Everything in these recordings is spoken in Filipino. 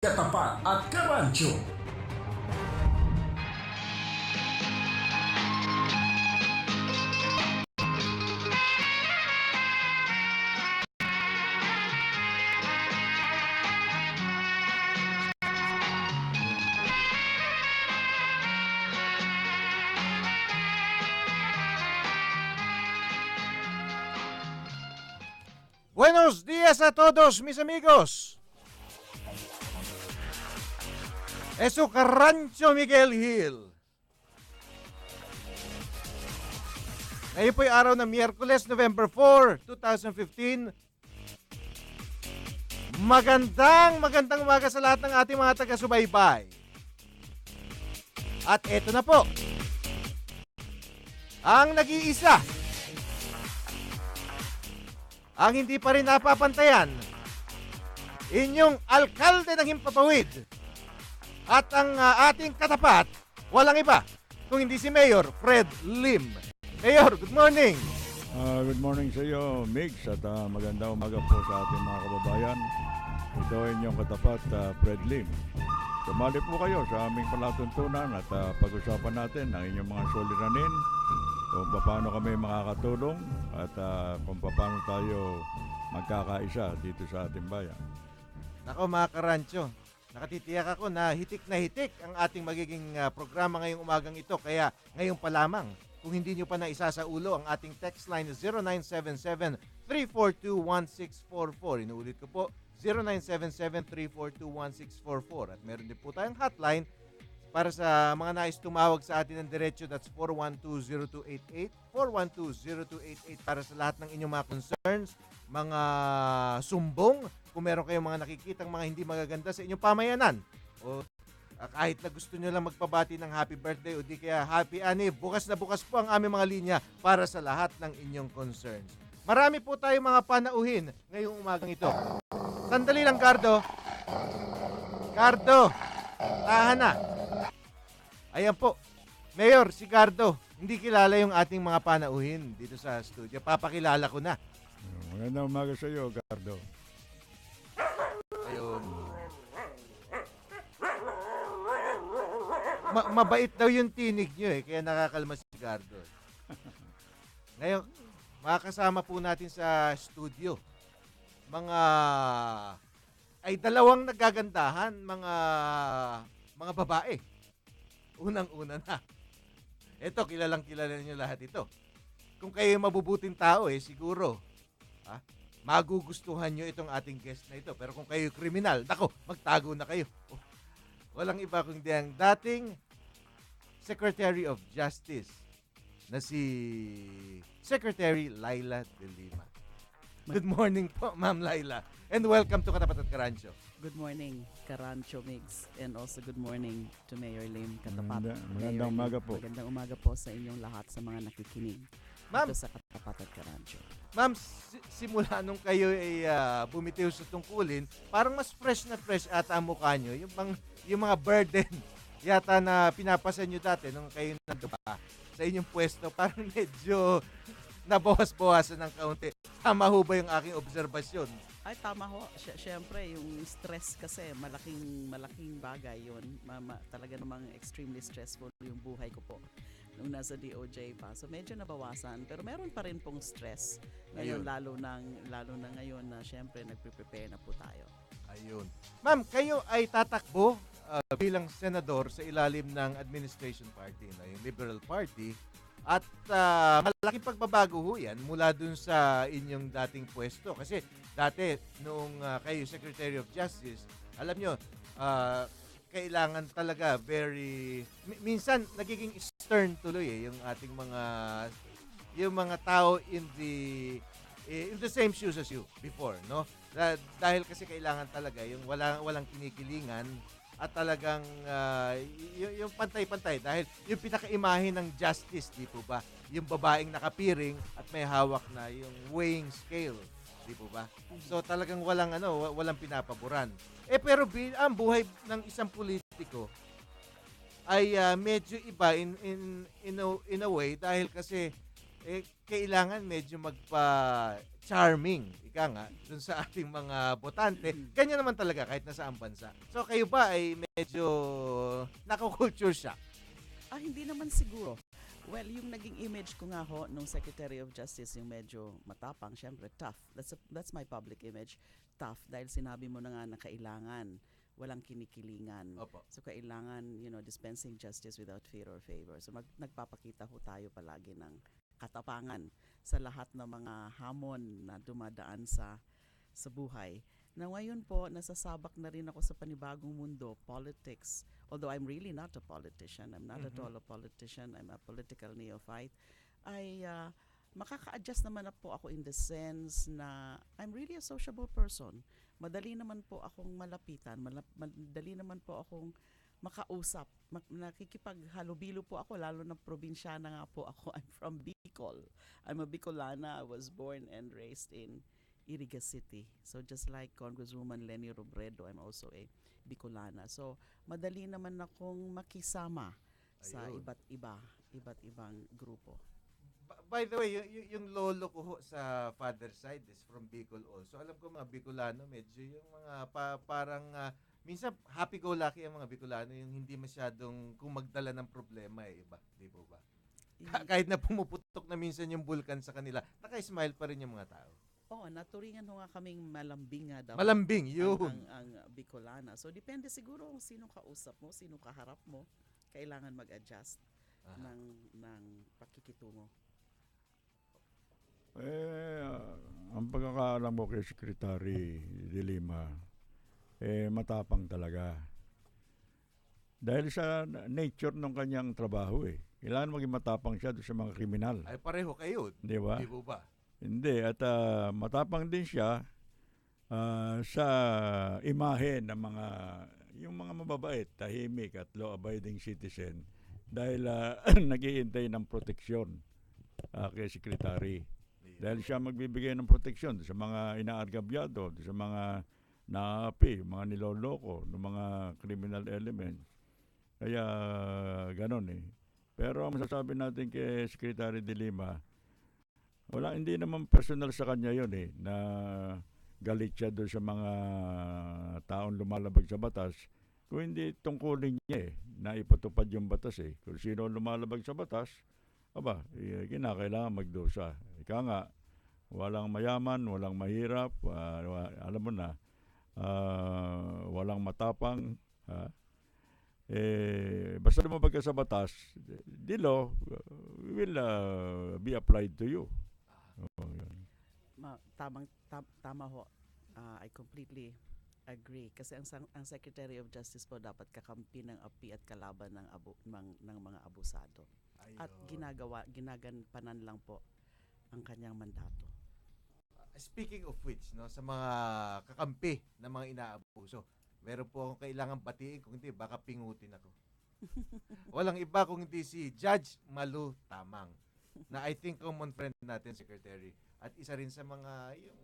Katapat at Karancho. Buenos días a todos, mis amigos. Es su Carrancho Miguel Hill. Ngayon po ay araw ng Miyerkules, November 4, 2015. Magandang umaga sa lahat ng ating mga taga-subaybay. At eto na po, ang nag-iisa, ang hindi pa rin napapantayan, inyong alkalde ng Himpapawid at ang ating katapat, walang iba kung hindi si Mayor Fred Lim. Mayor, good morning. Good morning sa iyo, Migs, at magandang umaga po sa ating mga kababayan. Ito ay inyong katapat, Fred Lim. Sumali po kayo sa aming palatuntunan at pag-usapan natin ang inyong mga suliranin, kung paano kami makakatulong at kung paano tayo magkakaisa dito sa ating bayan. Nako mga karancho, nakatitiyak ako na hitik ang ating magiging programa ngayong umagang ito. Kaya ngayon pa lamang, kung hindi nyo pa naisa sa ulo, ang ating text line is 0977-342-1644. Inuulit ko po, 0977-342-1644. At meron din po tayong hotline para sa mga nais tumawag sa atin ng diretso. That's 412-0288, 412-0288 para sa lahat ng inyong mga concerns, mga sumbong, kung meron kayong mga nakikitang mga hindi magaganda sa inyong pamayanan, o kahit na gusto nyo lang magpabati ng happy birthday o di kaya happy ani, bukas na bukas po ang aming mga linya para sa lahat ng inyong concerns. Marami po tayong mga panauhin ngayong umagang ito. Sandali lang, Cardo. Cardo, tahan na. Ayan po, Mayor, si Cardo, hindi kilala yung ating mga panauhin dito sa studio. Papakilala ko na. Magandang umaga sa iyo, Gardo. Ayun. Mabait daw yung tinig nyo kaya nakakalma si Gardo. Ngayon, makakasama po natin sa studio ay dalawang nagagandahan, mga babae. Unang-una na. Ito, kilala niyo lahat ito. Kung kayo mabubuting tao siguro, magugustuhan nyo itong ating guest na ito. Pero kung kayo kriminal, nako, magtago na kayo. Walang iba kundi ang dating Secretary of Justice na si Secretary Laila De Lima. Good morning po, Ma'am Laila. And welcome to Katapat at Karancho. Good morning, Karancho Migs, and also good morning to Mayor Lim Katapat. Magandang umaga po. Magandang umaga po sa inyong lahat sa mga nakikinig Ma'am, dito sa Katapat at Karancho. Ma'am, simula nung kayo ay bumitiw sa tungkulin, parang mas fresh ata ang mukha nyo. Yung mga burden yata na pinapasan nyo dati nung kayo nandun pa sa inyong pwesto, parang medyo nabawas-bawasan ng kaunti. Tama ho ba yung aking obserbasyon? Ay, tama ho. Siyempre, yung stress kasi, malaking bagay yun. Talaga namang extremely stressful yung buhay ko po nung nasa DOJ pa. So, medyo nabawasan. Pero meron pa rin pong stress. Ngayon, lalo na ngayon na siyempre, nagpe-prepare na po tayo. Ayun. Ma'am, kayo ay tatakbo bilang senador sa ilalim ng administration party, yung Liberal Party. At malaking pagbabago ho yan mula dun sa inyong dating pwesto. Kasi dati, noong kayo Secretary of Justice, alam nyo, kailangan talaga minsan nagiging stern tuloy yung ating mga tao in the same shoes as you before, no? Dahil kasi kailangan talaga yung walang kinikilingan at talagang yung pantay-pantay dahil yung pinakaimahe ng justice, di po ba? Yung babaeng nakapiring at may hawak na yung weighing scale, di po ba? So talagang walang pinapaboran. Pero ang buhay ng isang politiko ay medyo iba in a way dahil kasi kailangan medyo magpa-charming, ika nga, dun sa ating mga botante. Ganyan naman talaga kahit nasaan bansa. So kayo ba ay medyo nako-culture shock? Hindi naman siguro. Well, yung naging image ko nga ho nung Secretary of Justice, yung medyo matapang, syempre tough. That's my public image. Tough dahil sinabi mo na nga na kailangan walang kinikilingan. Opo. So kailangan, dispensing justice without fear or favor. So nagpapakita ho tayo palagi ng katapangan sa lahat ng mga hamon na dumadaan sa buhay. Na ngayon po, nasasabak na rin ako sa panibagong mundo, politics. Although I'm really not a politician, I'm not at all a politician, I'm a political neophyte, ay makaka-adjust naman na po ako in the sense na I'm really a sociable person. Madali naman po akong malapitan, madali naman po akong makausap. Nakikipaghalubilo po ako, lalo na probinsyana nga po ako. I'm from Bicol. I'm a Bicolana. I was born and raised in Iriga City. So just like Congresswoman Leni Robredo, I'm also a Bicolana. So madali naman akong makisama sa Ayun. iba't ibang grupo. By the way, yung lolo ko ho sa father side is from Bicol also. Alam ko mga Bicolano, medyo yung mga parang minsan happy-go-lucky ang mga Bicolano, yung hindi masyadong kung magdala ng problema iba, di po ba? Kahit na pumuputok na minsan yung bulkan sa kanila, naka-smile pa rin yung mga tao. Oo, naturingan ho nga kaming malambing nga daw. Malambing, yun. Ang Bicolana. So, depende siguro kung sino kausap mo, sino kaharap mo. Kailangan mag-adjust ng pakikitungo. Ang pagkakaalam ko kay Secretary de Lima, matapang talaga. Dahil sa nature ng kanyang trabaho kailangan maging matapang siya doon sa mga kriminal. Ay pareho kayo, Di ba? di po ba? Hindi. At matapang din siya sa imahe ng yung mga mababait, tahimik at law-abiding citizen dahil nag-iintay ng proteksyon kay Secretary. Dahil siya magbibigay ng proteksyon sa mga inaargabyado, sa mga naapi, mga niloloko, ng mga criminal elements. Kaya ganon Pero ang masasabi natin kay Secretary de Lima, hindi naman personal sa kanya yun na galit siya doon sa mga taong lumalabag sa batas. Kung hindi tungkulin niya na ipatupad yung batas Kung sino lumalabag sa batas, kinakailangan magdusa. Ika nga, walang mayaman, walang mahirap, alam mo na, walang matapang, basta lumabag ka sa batas, the law will be applied to you. Tama ho. I completely agree. Kasi ang Secretary of Justice po dapat kakampi ng api at kalaban ng mga abusado. At ginagampanan lang po ang kanyang mandato. Speaking of which, sa mga kakampi ng mga inaabuso, meron po akong kailangan batiin, kung hindi, baka pingutin ako. Walang iba kung hindi si Judge Malu Tamang, na I think common friend natin, Secretary, at isa rin sa mga yung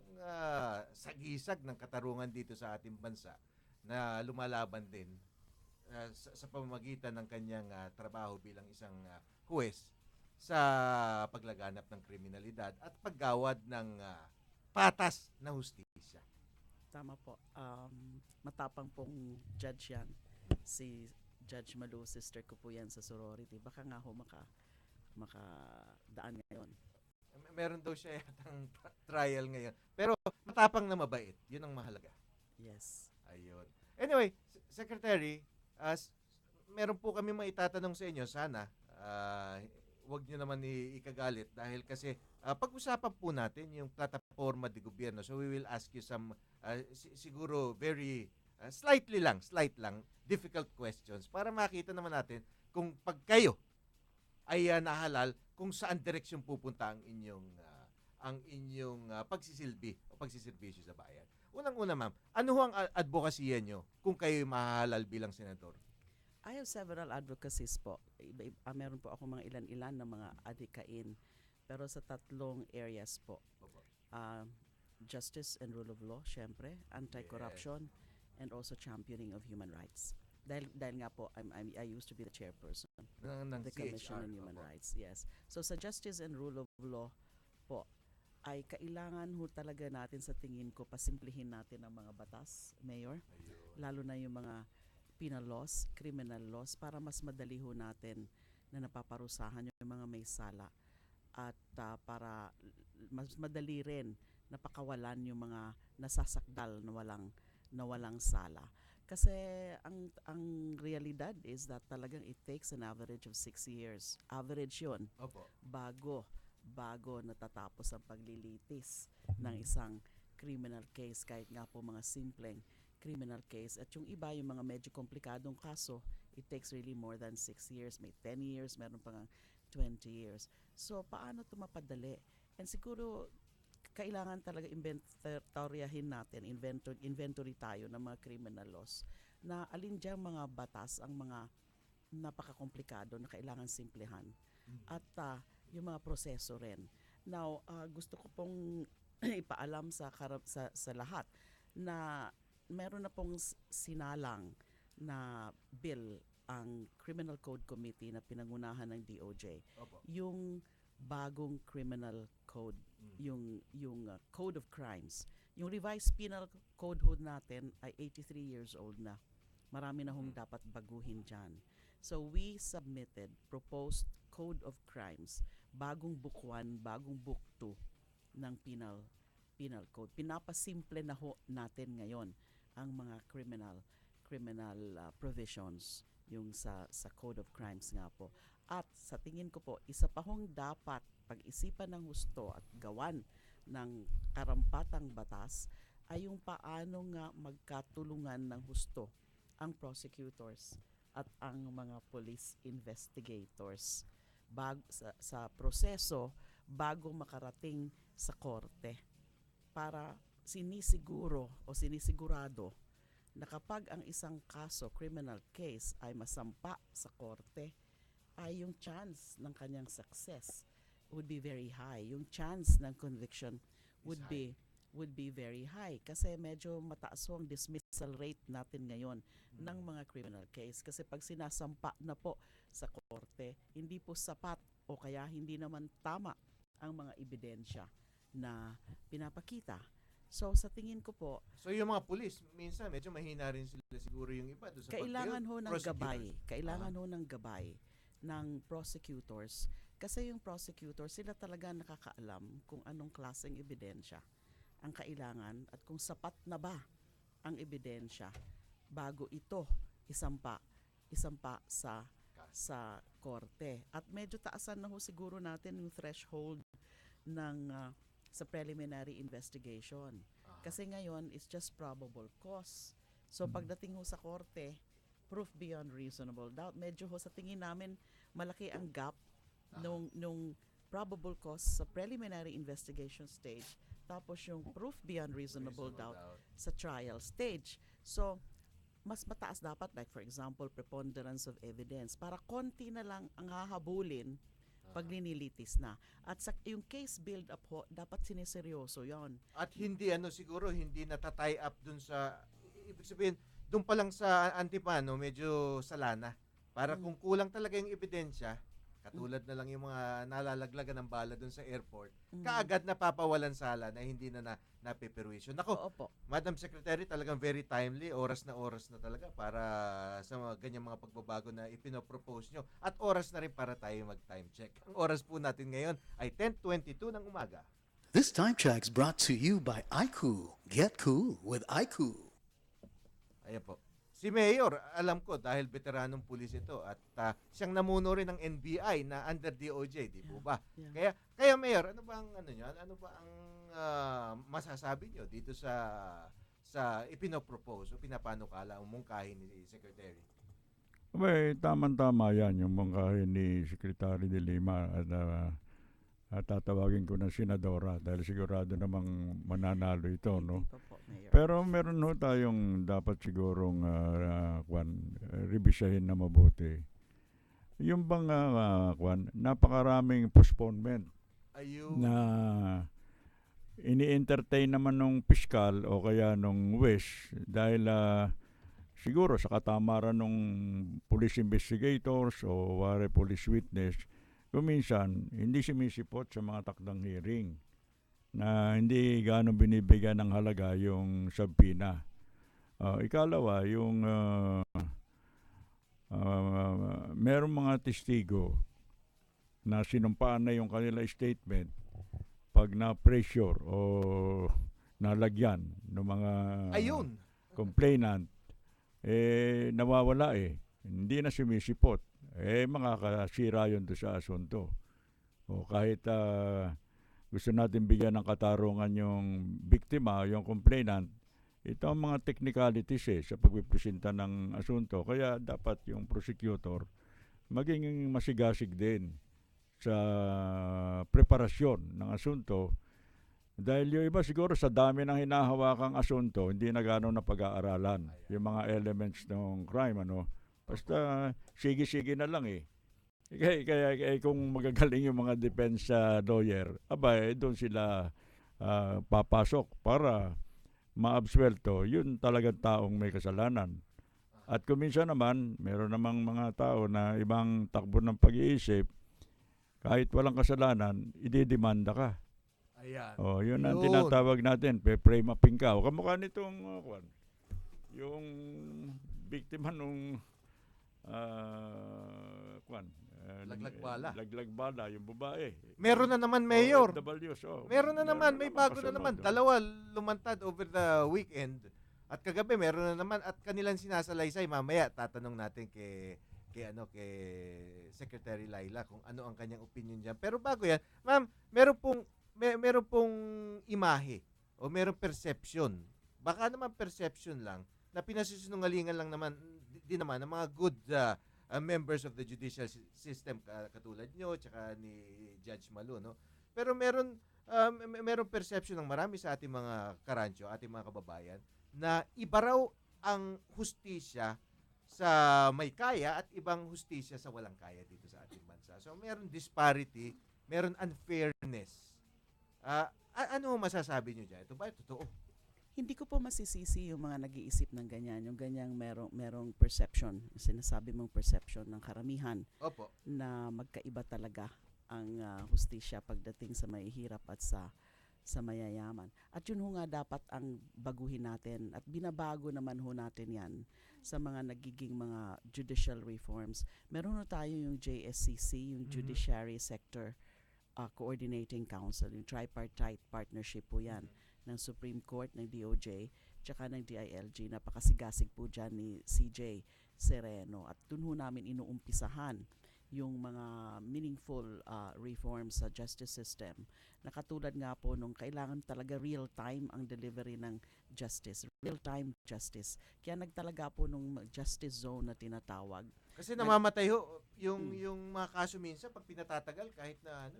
sagisag ng katarungan dito sa ating bansa na lumalaban din sa pamamagitan ng kanyang trabaho bilang isang huwes sa paglaganap ng kriminalidad at paggawad ng patas na hustisya. Tama po. Matapang pong judge yan. Si Judge Malu, sister ko po yan sa sorority. Baka nga ho makadaan ngayon. Meron daw siya yatang trial ngayon. Pero matapang na mabait. Yun ang mahalaga. Yes. Ayun. Anyway, Secretary, meron po kami maitatanong sa inyo. Sana, wag nyo naman ikagalit dahil kasi pag-usapan po natin yung plataforma de gobyerno. So we will ask you some siguro very slight lang, difficult questions para makita naman natin kung pag kayo ay nahalal kung saan direksyon pupunta ang inyong pagsisilbi o pagsiservisyo sa bayan. Unang-una, ma'am, ano ho ang advokasya nyo kung kayo mahalal bilang senador? I have several advocacies po. Meron po ako mga ilan-ilan na mga adhikain. Pero sa tatlong areas po. Justice and rule of law, syempre. Anti-corruption, and also championing of human rights. dahil nga po I used to be the chairperson ng the Commission CHR. on Human Opo. Rights. Yes. So sa justice and rule of law po ay kailangan ho talaga natin sa tingin ko pasimplihin natin ang mga batas, Mayor, lalo na yung mga penal laws, criminal laws para mas madali ho natin na napaparusahan yung mga may sala at para mas madali rin napakawalan yung mga nasasakdal na walang sala. Kasi ang realidad is that talagang it takes an average of 6 years. Average yun Opo. bago natatapos ang paglilitis ng isang criminal case, kahit nga po mga simpleng criminal case. At yung iba, yung mga medyo komplikadong kaso, it takes really more than 6 years. May 10 years, meron pa nga 20 years. So, paano ito mapadali? And siguro, kailangan talaga inventoryahin natin, inventory tayo ng mga criminal laws na alin diyang mga batas ang mga napakakomplikado na kailangan simplihan at yung mga proseso rin. Now, gusto ko pong ipaalam sa lahat na meron na pong sinalang na bill ang Criminal Code Committee na pinangunahan ng DOJ. Opo. Yung bagong criminal code, yung Code of Crimes. Yung revised penal code ho natin ay 83 years old na. Marami na hong dapat baguhin dyan. So we submitted proposed Code of Crimes, bagong book 1, bagong book 2 ng penal code. Pinapasimple na ho natin ngayon ang mga criminal provisions yung sa Code of Crimes nga po. At sa tingin ko po, isa pa hong dapat pag-isipan ng husto at gawan ng karampatang batas ay yung paano nga magkatulungan ng husto ang prosecutors at ang mga police investigators sa proseso bago makarating sa korte, para sinisigurado na kapag ang isang kaso, criminal case, ay masampa sa korte, ay yung chance ng kanyang success would be very high. Yung chance ng conviction would be very high. Kasi medyo mataas ang dismissal rate natin ngayon ng mga criminal case. Kasi pag sinasampa na po sa korte, hindi po sapat o kaya hindi naman tama ang mga ebidensya na pinapakita. So sa tingin ko po, So yung mga pulis, minsan medyo mahina rin sila siguro yung iba doon sa kailangan ho ng prosecutors. gabay. Kailangan ho ng gabay ng prosecutors. Kasi yung prosecutors, sila talaga nakakaalam kung anong klaseng ebidensya ang kailangan at kung sapat na ba ang ebidensya bago ito isampa sa korte. At medyo taasan na ho siguro natin yung threshold ng sa preliminary investigation. Kasi ngayon, it's just probable cause. So pagdating ho sa korte, proof beyond reasonable doubt. Medyo ho sa tingin namin, malaki ang gap nung probable cause sa preliminary investigation stage, tapos yung proof beyond reasonable doubt sa trial stage. So, mas mataas dapat, like for example, preponderance of evidence, para konti na lang ang hahabulin pag linilitis na. At yung case build-up ho, dapat sineseryoso yon. At hindi siguro hindi natatie up dun sa, ibig sabihin, dun pa lang sa antipano, medyo salana. Para kung kulang talaga yung ebidensya, katulad na lang yung mga nalalaglagan ng bala dun sa airport, kaagad napapawalan sala na hindi na napiperwisyo. Nako, Opo. Madam Secretary, talagang very timely, oras na talaga para sa mga ganyang mga pagbabago na ipinopropose nyo. At oras na rin para tayo mag-time check. Ang oras po natin ngayon ay 10:22 ng umaga. This time check's brought to you by iQOO. Get cool with iQOO. Ayan po. Si Mayor, alam ko dahil veteranong pulis ito at siyang namuno rin ng NBI na under DOJ, di po ba? Yeah. Kaya Mayor, ano ba ang masasabi niyo dito sa ipinopropose o pinapanukala o mungkahin ni Secretary? Tama-tama yan yung mungkahin ni Secretary de Lima at tatawagin ko na senadora dahil sigurado namang mananalo ito, no? Hindi pa po, Mayor. Pero meron ho tayong dapat sigurong revisahin na mabuti. Yung bang napakaraming postponement Ayun. na ini-entertain naman nung piskal o kaya nung wish dahil siguro sa katamaran ng police investigators o police witness, kuminsan hindi sumisipot sa mga takdang hearing na hindi gaano binibigyan ng halaga yung subpoena. Ikalawa, yung merong mga testigo na sinumpaan na yung kanila statement pag na-pressure o nalagyan ng mga Ayun. complainant, nawawala Hindi na sumisipot. Makakasira yun doon sa asunto. O kahit gusto natin bigyan ng katarungan yung biktima, yung complainant, ito ang mga technicalities sa pagpipresenta ng asunto. Kaya dapat yung prosecutor maging masigasig din sa preparasyon ng asunto. Dahil yung iba siguro sa dami ng hinahawakang asunto, hindi na gano'n na pag-aaralan yung mga elements ng crime. Basta sige-sige na lang Kaya kung magagaling yung mga defense lawyer, doon sila papasok para maabsuelto yun talagang taong may kasalanan. At kuminsan naman, meron namang mga tao na ibang takbo ng pag-iisip, kahit walang kasalanan, ididemanda ka. Ayan. Yun ang Yun. tinatawag natin, pe-frame uping ka. Kamukha nitong, yung biktima nung, Laglagbala. Laglagbala, yung babae. Meron na naman, Mayor. OFWs, Meron na naman, may bago na kasunod, naman. Dalawa lumantad over the weekend. At kagabi meron na naman at kanilang sinasalaysay. Mamaya tatanong natin kay Secretary Laila kung ano ang kanyang opinion diyan. Pero bago 'yan, ma'am, meron pong imahe o meron perception. Baka naman perception lang na pinasusunungalingan lang naman din naman ng mga good members of the judicial system katulad nyo tsaka ni Judge Malu, no? Pero meron perception ng marami sa ating mga karancho, ating mga kababayan na iba raw ang hustisya sa may kaya at ibang hustisya sa walang kaya dito sa ating bansa. So meron disparity, meron unfairness. Ano masasabi nyo dyan? Ito ba totoo? Hindi ko po masisisi yung mga nag-iisip ng ganyan, yung ganyang merong perception, sinasabi mong perception ng karamihan. Opo. Na magkaiba talaga ang hustisya pagdating sa mahihirap at sa mayayaman. At yun ho nga dapat ang baguhin natin at binabago naman ho natin yan sa mga nagiging mga judicial reforms. Meron ho tayo yung JSCC, yung Judiciary Sector Coordinating Council, yung tripartite partnership po yan ng Supreme Court, ng DOJ, tsaka ng DILG. Napakasigasig po dyan ni CJ Sereno. At dun ho namin inuumpisahan yung mga meaningful reforms sa justice system na katulad nga po nung kailangan talaga real-time ang delivery ng justice, real-time justice. Kaya nagtalaga po nung justice zone na tinatawag. Kasi namamatay ho yung mga kaso minsan pag pinatatagal kahit na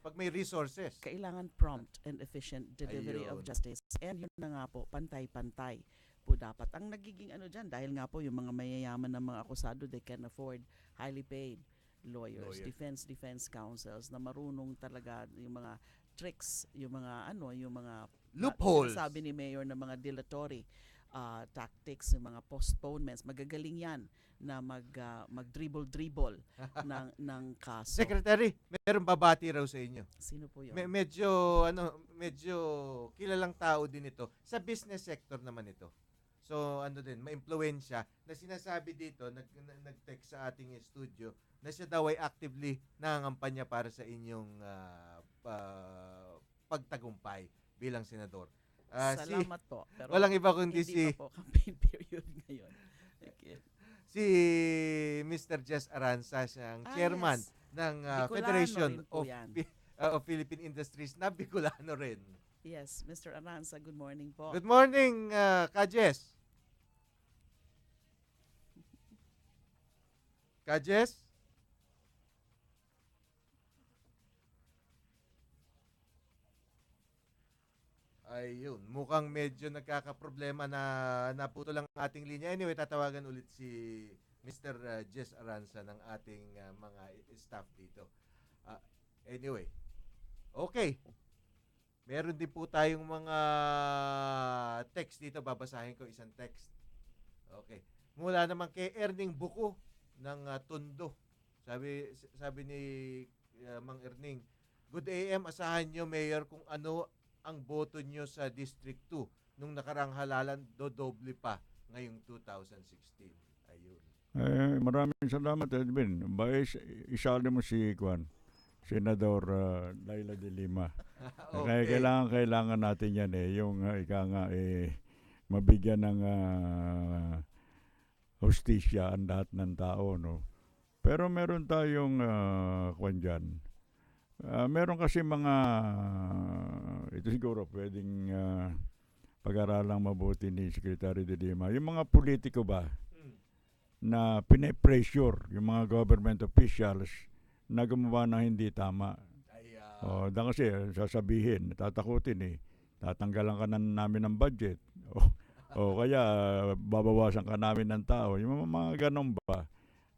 pag may resources. Kailangan prompt and efficient delivery of justice. And yun na nga po, pantay-pantay po dapat. Ang nagiging dyan, dahil nga po yung mga mayayaman na mga akusado, they can afford highly paid lawyers, defense counsels na marunong talaga yung mga tricks, yung mga loopholes. Sabi ni Mayor na mga dilatory tactics, yung mga postponements, magagaling yan na mag-dribble ng kaso. Secretary, meron babati raw sa inyo. Sino po yun? Medyo kilalang tao din ito. Sa business sector naman ito. So, ma-impluwensya na sinasabi dito, nag-text sa ating studio, na siya daw ay actively nangangampanya para sa inyong pagtagumpay bilang senador. Salamat po. Pero walang iba kundi hindi pa po campaign period ngayon. Okay. Si Mr. Jess Aranza, siyang chairman ng Federation of Philippine Industries na Bicolano rin. Yes, Mr. Aranza, good morning po. Good morning, Ka Jess. Ka Jess? Ayun, mukhang medyo nagkakaproblema na naputo lang ating linya. Anyway, tatawagan ulit si Mr. Jess Aranza ng ating mga staff dito. Anyway, okay. Meron din po tayong mga text dito. Babasahin ko isang text. Okay. Mula naman kay Erning Buko ng Tondo. Sabi ni Mang Erning, Good AM, asahan nyo, Mayor, kung ano ang boto nyo sa District 2 nung nakarang halalan, dodoble pa ngayong 2016. Ayun. Maraming salamat, Edwin. Isali mo si Senador Laila de Lima. Kaya Okay. kailangan natin yan yung ika nga mabigyan ng hustisya ang lahat ng tao, no. Pero meron tayong kwan dyan. Meron kasi mga ito siguro pwedeng pag-aralang mabuti ni Secretary de Lima. Yung mga politiko ba na pine-pressure yung mga government officials na gumawa ng hindi tama. Ayan. Dan kasi sasabihin, tatakutin tatanggalan ka na namin ng budget. Kaya babawasan ka namin ng tao. Yung mga ganun ba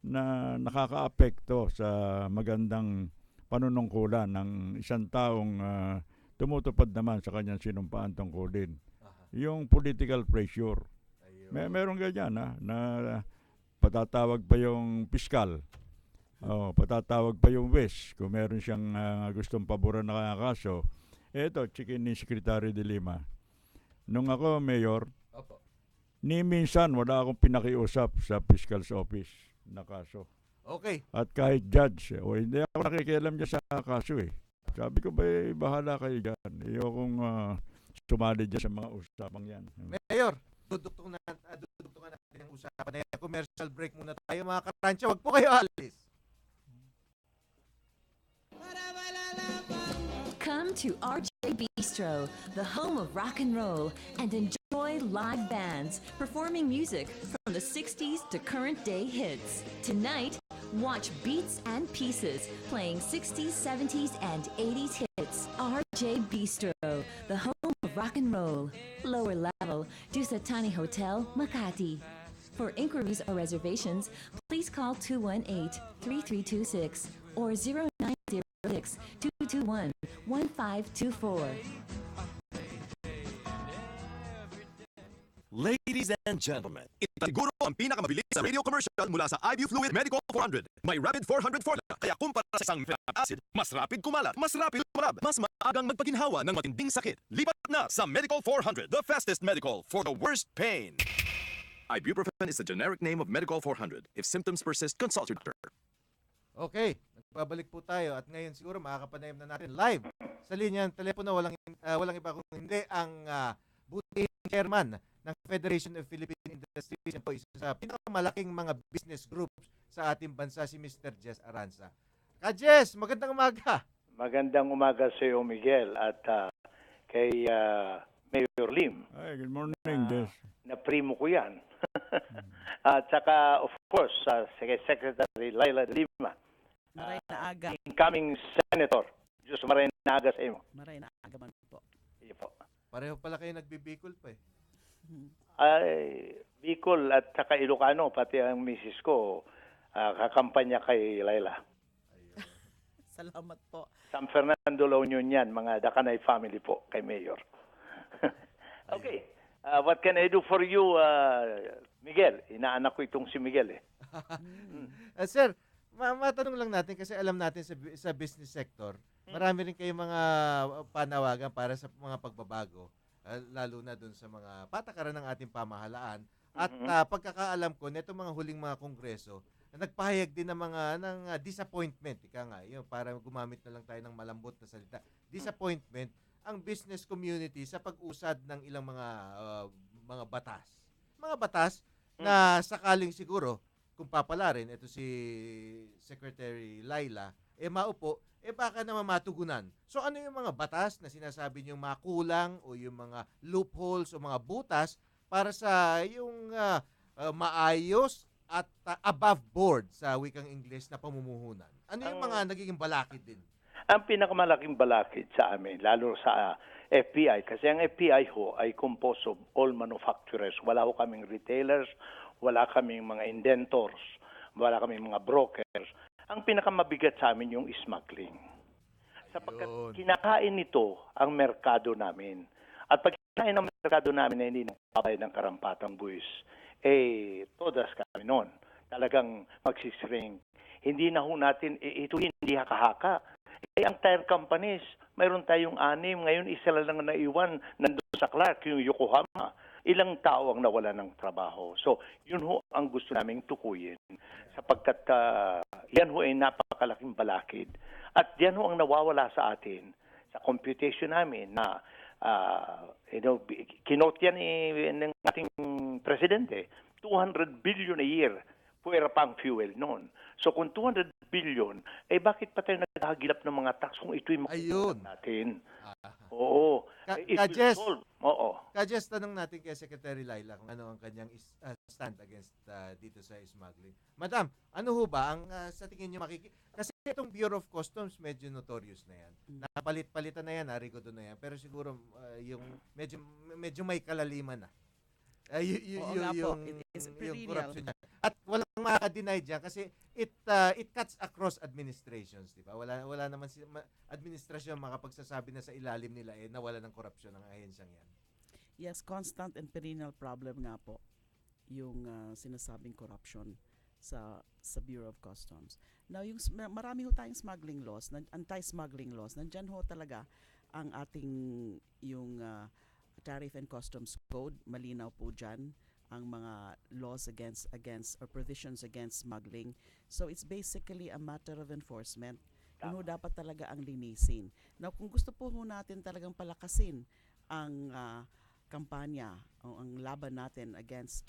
na nakakaapekto sa magandang panunungkulan ng isang taong tumutupad naman sa kanyang sinumpaan tungkulin. Aha. Yung political pressure. Ayun. Meron ganyan na patatawag pa yung piskal. Patatawag pa yung WES kung meron siyang gustong paboran na kaso. Eto, chikin ni Secretary de Lima. Nung ako, Mayor, Opo. ni minsan wala akong pinakiusap sa Fiscal's Office na kaso. Okay. At kahit judge, hindi ako nakikialam dyan sa kaso Sabi ko ba, bahala kayo dyan. Ayokong sumali dyan sa mga usapang yan. Mayor, duduktungan natin ang usapan na yan. Commercial break muna tayo mga karansya. Huwag po kayo alis. Come to RJ Bistro, the home of rock and roll, and enjoy live bands performing music from the 60s to current day hits. Tonight, watch Beats and Pieces playing 60s, 70s, and 80s hits. RJ Bistro, the home of rock and roll. Lower level, Dusatani Hotel, Makati. For inquiries or reservations, please call 218-3326 or 0906-221-1524. Ladies and gentlemen, italiguro ang pinakamabilis sa radio commercial mula sa IBU Fluid Medical 400. May Rapid 400 formula, kaya kumpara sa isang fatty acid, mas rapid kumalat, mas rapid kumalab, mas maagang magpaginhawa ng matinding sakit. Lipat na sa Medical 400, the fastest medical for the worst pain. Ibuprofen is the generic name of Medical 400. If symptoms persist, consult your doctor. Okay, nagbabalik po tayo at ngayon siguro makakapanayam na natin live sa linya ng telepono, walang iba kung hindi ang butihing chairman ng Federation of Philippine Industries, po isa sa pinakamalaking mga business groups sa ating bansa, si Mr. Jess Aranza. Jess, magandang umaga. Magandang umaga sa iyo, Miguel, at kay Mayor Lim. Ay, good morning, Des. Na primo ko yan. At saka, of course, kay Secretary Laila de Lima, Maray na aga. incoming Senator. Diyos maray na aga sa iyo. Maray na aga man po. Iyo po. Pareho pala kayo nagbibikol pa Ay, Bicol at saka Ilocano, pati ang misis ko, kakampanya kay Laila. Salamat po. San Fernando, La Union yan, mga Dakanay family po, kay Mayor. Okay. What can I do for you, Miguel? Inaanak ko itong si Miguel Sir, matanong lang natin kasi alam natin sa business sector, marami rin kayong mga panawagan para sa mga pagbabago, lalo na dun sa mga patakaran ng ating pamahalaan. At pagkakaalam ko, neto mga huling mga kongreso, nagpahayag din ng mga disappointment, ika nga, yun, para gumamit na lang tayo ng malambot na salita. Disappointment ang business community sa pag-usad ng ilang mga batas. Mga batas na sakaling siguro kung papalarin ito si Secretary Laila, maupo, baka naman matugunan. So ano yung mga batas na sinasabi niyong makulang o yung mga loopholes o mga butas para sa yung maayos at above board sa wikang Ingles na pamumuhunan? Ano yung mga nagiging balakid din? Ang pinakamalaking balakid sa amin, lalo sa FPI, kasi ang FPI ho ay composed of all manufacturers. Wala ho kaming retailers, wala kaming mga indentors, wala kaming mga brokers. Ang pinakamabigat sa amin yung smuggling. Sapagkat kinakain nito ang merkado namin. At pag kinain ng merkado namin na hindi nagpabayad ng karampatang buwis, todas kami noon. Talagang magsishrink. Hindi na ho natin, ito hindi haka-haka. Ang tire companies, mayroon tayong 6, ngayon isa lang naiwan nandun sa Clark, yung Yokohama. Ilang tao ang nawala ng trabaho. So, yun ho ang gusto naming tukuyin sapagkat yan ho ay napakalaking balakid. At yan ho ang nawawala sa atin sa computation namin na kinote yan ng ating presidente, 200 billion a year puwera pang fuel noon. So kung 200 billion, bakit pa tayo naghahagilap ng mga tax kung ito'y Ayun. natin? Oo. It will Ka-Jess, solve. Oo. Ka-Jess, tanong natin kay Secretary Laila kung ano ang kanyang stand against dito sa smuggling. Madam, ano ho ba ang sa tingin niyo kasi itong Bureau of Customs medyo notorious na yan. Napalit-palitan na yan, narigodo na yan. Pero siguro yung medyo may kalaliman na. Oo nga po, Yung it is yung perennial. corruption niya. At walang makaka-deny diyan kasi it cuts across administrations, di ba? Wala naman administrasyon makapagsasabi na sa ilalim nila nawala ng korupsyon ng ahensyang yan. Yes, constant and perennial problem nga po yung sinasabing corruption sa Bureau of Customs. Now, marami ho tayong smuggling laws, anti-smuggling laws. Nandyan ho talaga ang ating yung Tariff and Customs Code. Malinaw po dyan ang mga laws against or provisions against smuggling. So, it's basically a matter of enforcement. Yun ho dapat talaga ang linisin. Now, kung gusto po ho natin talagang palakasin ang kampanya o ang laban natin against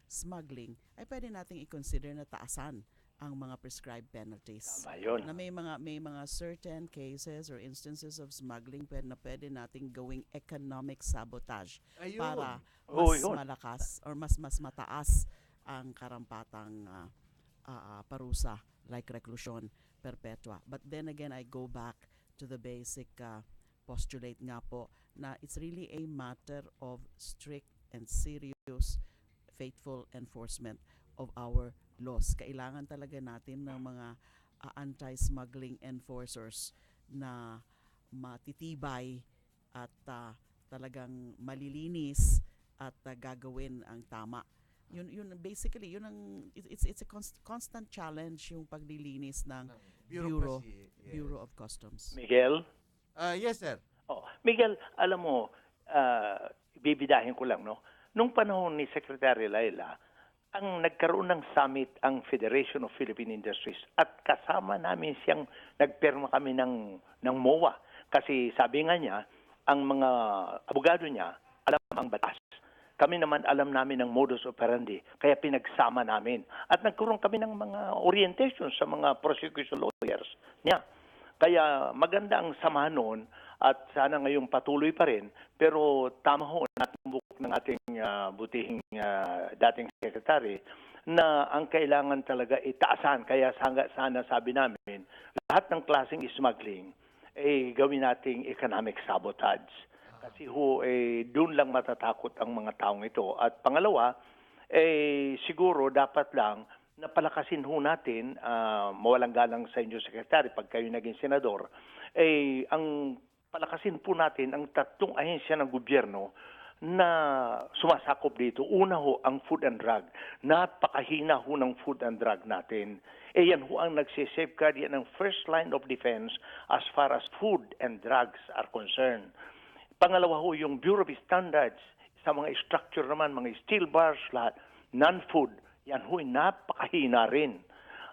smuggling, ay pwede nating i-consider na taasan ang mga prescribed penalties. Tama yun. Na may mga certain cases or instances of smuggling na pwede nating gawing economic sabotage Ayun. para Oo, mas yun. malakas or mas mataas ang karampatang parusa like reclusion perpetua. But then again, I go back to the basic postulate nga po na it's really a matter of strict and serious faithful enforcement of our laws. Kailangan talaga natin ng mga anti-smuggling enforcers na matitibay at talagang malilinis at gagawin ang tama. Yun basically, yun ang it's a constant challenge yung paglilinis ng Bureaucracy, yes. Bureau of Customs. Miguel? Yes, sir. Miguel, alam mo, bibidahin ko lang, no? Nung panahon ni Secretary Laila, ang nagkaroon ng summit ang Federation of Philippine Industries at kasama namin siyang nagpirma kami ng MOA. Kasi sabi nga niya, ang mga abogado niya alam ang batas. Kami naman alam namin ng modus operandi, kaya pinagsama namin. At nagkaroon kami ng mga orientation sa mga prosecution lawyers niya. Kaya maganda ang samahan noon at sana ngayong patuloy pa rin. Pero tama ho, natumbok ng ating butihing dating secretary na ang kailangan talaga itaasan. Kaya sana sabi namin, lahat ng klaseng smuggling gawin nating economic sabotage. Kasi doon lang matatakot ang mga taong ito. At pangalawa, siguro dapat lang napalakasin ho natin, mawalang galang sa inyo, Secretary, pag kayo naging senador, ang palakasin po natin ang tatlong ahensya ng gobyerno na sumasakop dito. Una ho, ang food and drug. Napakahina ho ng food and drug natin. Yan ho ang nagsisafeguard, yan ang first line of defense as far as food and drugs are concerned. Pangalawa ho, yung Bureau of Standards, sa mga structure naman, mga steel bars, lahat, non-food, yan ho, napakahina rin.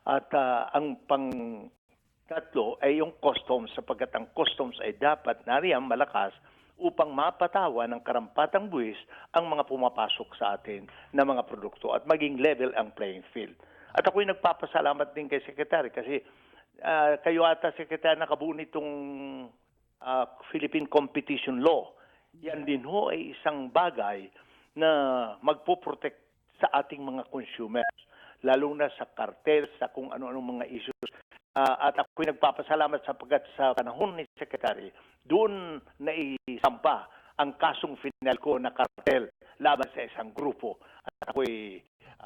At ang pang-tatlo ay yung customs, sapagkat ang customs ay dapat nariyang malakas upang mapatawa ng karampatang buwis ang mga pumapasok sa atin na mga produkto at maging level ang playing field. At ako'y nagpapasalamat din kay Secretary kasi kayo ata, Secretary, nakabuo nitong Philippine Competition Law. Yan din ho ay isang bagay na magpoprotect sa ating mga consumers, lalo na sa cartel, sa kung ano-anong mga issues. At ako'y nagpapasalamat sapagkat sa panahon ni Secretary, doon naisampa ang kasong final ko na cartel laban sa isang grupo. At ako'y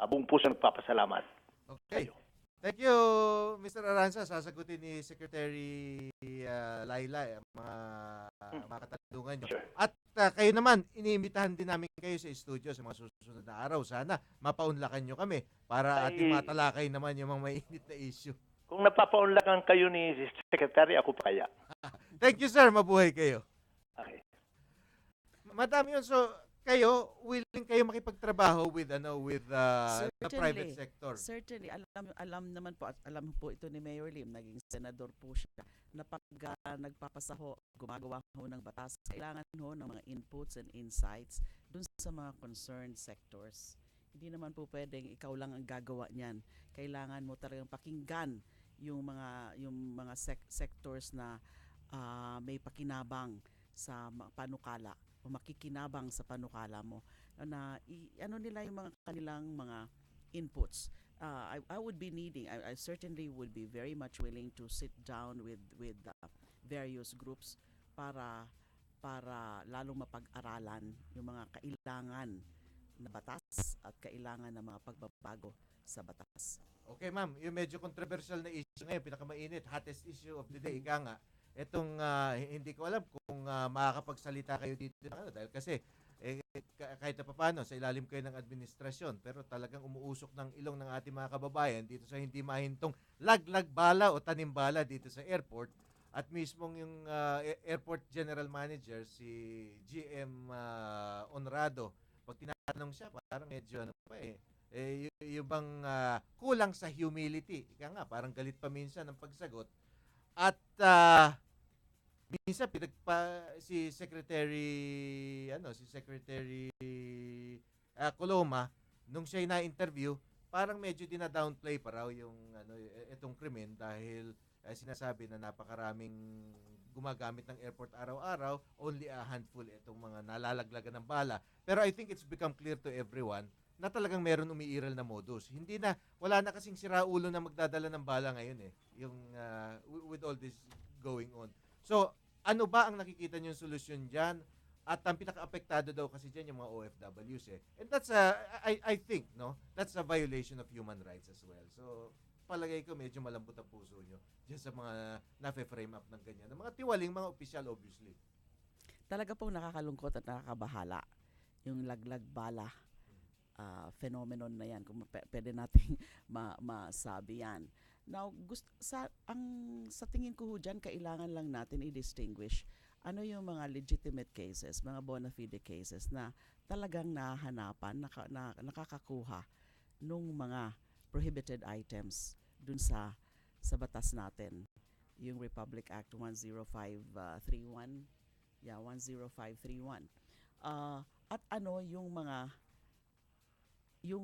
buong puso nagpapasalamat. Okay. Thank you, Mr. Aranza. Sasagutin ni Secretary Laila ang mga katanungan niyo. Sure. At kayo naman, iniimbitahan din namin kayo sa studio sa mga susunod na araw. Sana mapaunlakan nyo kami para ating matalakay naman yung mga mainit na issue. Kung napapaunlakan kayo ni Secretary, ako pa kaya. Thank you, sir. Mabuhay kayo. Okay. Madam yun, so kayo, willing kayo makipagtrabaho with the private sector? Certainly. Alam naman po at alam po ito ni Mayor Lim, naging senador po siya, na pag nagpapasaho, gumagawa ho ng batas, kailangan ho ng mga inputs and insights dun sa mga concerned sectors. Hindi naman po pwedeng ikaw lang ang gagawa niyan. Kailangan mo talagang pakinggan yung mga sectors na may pakinabang sa panukala o makikinabang sa panukala mo na ano nila yung mga kanilang mga inputs. I would be needing, I certainly would be very much willing to sit down with various groups para lalong mapag-aralan yung mga kailangan na batas at kailangan ng mga pagbabago sa batas. Okay, ma'am. Yung medyo controversial na issue ngayon, pinakamainit, hottest issue of the day, ika nga. Itong hindi ko alam kung makakapagsalita kayo dito dahil kasi kahit na paano sa ilalim kayo ng administrasyon pero talagang umuusok ng ilong ng ating mga kababayan dito sa hindi mahintong laglag bala o tanim bala dito sa airport at mismong yung airport general manager si GM Honrado, pag tinatanong siya parang medyo ano pa yung bang kulang sa humility, ika nga parang galit pa minsan ng pagsagot at minsan si Secretary Coloma nung siya na-interview, parang medyo dina-downplay pa raw yung itong krimen dahil sinasabi na napakaraming gumagamit ng airport araw-araw, only a handful itong mga nalalaglagan ng bala. Pero I think it's become clear to everyone na talagang meron umiiral na modus. Wala na kasing siraulo na magdadala ng bala ngayon yung with all this going on. So, ano ba ang nakikita niyong solusyon dyan? At ang pinaka-apektado daw kasi dyan yung mga OFWs And that's, I think, no? That's a violation of human rights as well. So, palagay ko medyo malambot ang puso nyo dyan sa mga na-frame up ng ganyan. Ng mga tiwaling, mga opisyal, obviously. Talaga pong nakakalungkot at nakakabahala yung laglag bala phenomenon na yan, kung pwede nating masabi yan. Now, sa tingin ko dyan, kailangan lang natin i-distinguish ano yung mga legitimate cases, mga bona fide cases na talagang nahahanapan, nakakakuha nung mga prohibited items dun sa batas natin. Yung Republic Act 10531. 10531. At ano yung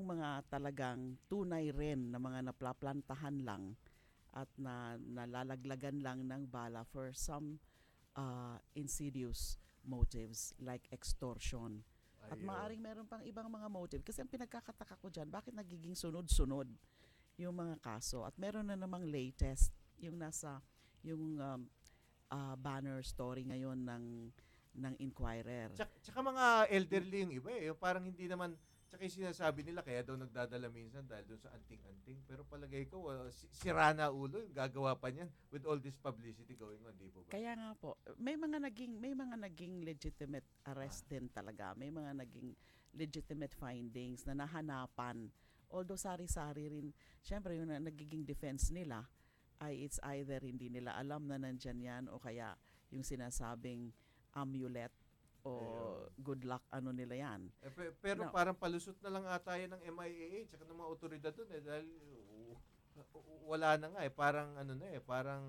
mga talagang tunay rin na mga naplantahan lang at nalalaglagan lang ng bala for some insidious motives like extortion. At maaaring meron pang ibang mga motive. Kasi ang pinagkakataka ko dyan, bakit nagiging sunod-sunod yung mga kaso? At meron na namang latest, yung banner story ngayon ng Inquirer. Tsaka mga elderly yung iba yung parang hindi naman. Tsaka yung sinasabi nila, kaya daw nagdadala minsan dahil doon sa anting-anting. Pero palagay ko, sira na ulo yung gagawa pa niyan with all this publicity going on, di po ba? Kaya nga po, may mga naging legitimate arrest din talaga. May mga naging legitimate findings na nahanapan. Although sari-sari rin, syempre yung nagiging defense nila ay it's either hindi nila alam na nandyan yan o kaya yung sinasabing amulet o good luck nila yan. Pero parang palusot na lang ata yan ng MIAA tsaka ng mga otoridad doon dahil wala na nga parang parang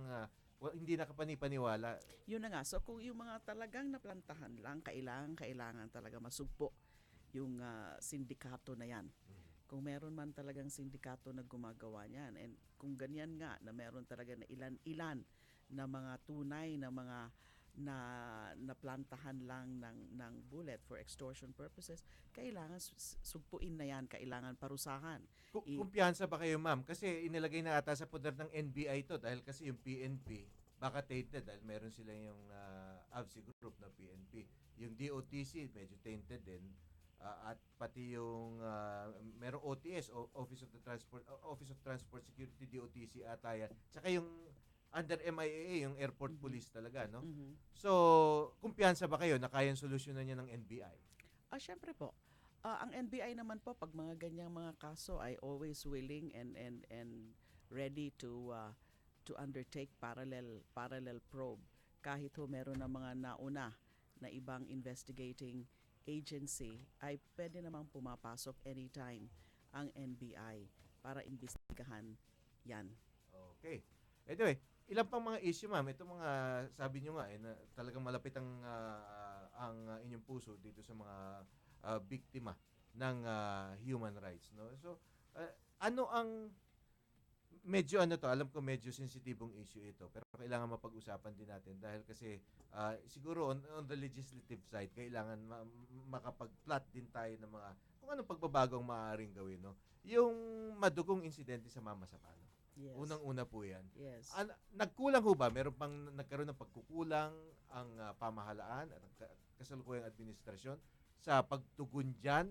hindi nakapani-paniwala. Yun na nga. So kung yung mga talagang naplantahan lang, kailangan talaga masugpo yung sindikato na yan. Kung meron man talagang sindikato na gumagawa niyan and kung ganyan nga na meron talaga na ilan na mga tunay na mga na naplantahan lang ng bullet for extortion purposes, kailangan sugpuin na yan, kailangan parusahan. Kumpiyansa ba kayo, ma'am? Kasi inilagay na ata sa poder ng NBI to dahil kasi yung PNP baka tainted dahil meron sila yung AVSI group na PNP. Yung DOTC medyo tainted din at pati yung merong OTS, Office of Transport Security, DOTC ata yan. Tsaka yung under MIAA, yung airport police talaga, no? Mhm. So, kumpiyansa ba kayo na kayang solusyonan niya ng NBI? Syempre po. Ang NBI naman po pag mga ganyang mga kaso ay always willing and ready to undertake parallel probe kahit ho meron na mga nauna na ibang investigating agency ay pwede namang pumapasok anytime ang NBI para imbestigahan yan. Okay. Anyway, ilan pang mga issue, ma'am? Ito mga sabi nyo nga na talagang malapit ang inyong puso dito sa mga biktima ng human rights, no? So, ano ang medyo alam ko medyo sensitibong issue ito, pero kailangan mapag-usapan din natin dahil kasi siguro on the legislative side kailangan makapag-plot din tayo ng mga kung anong pagbabago ang maaaring gawin, no? Yung madugong insidente sa Mama Sapano. Yes. Unang-una po 'yan. Yes. Nagkulang ho ba? Meron pang nagkaroon ng pagkukulang ang pamahalaan at ang kasalukuyang administrasyon sa pagtugon diyan?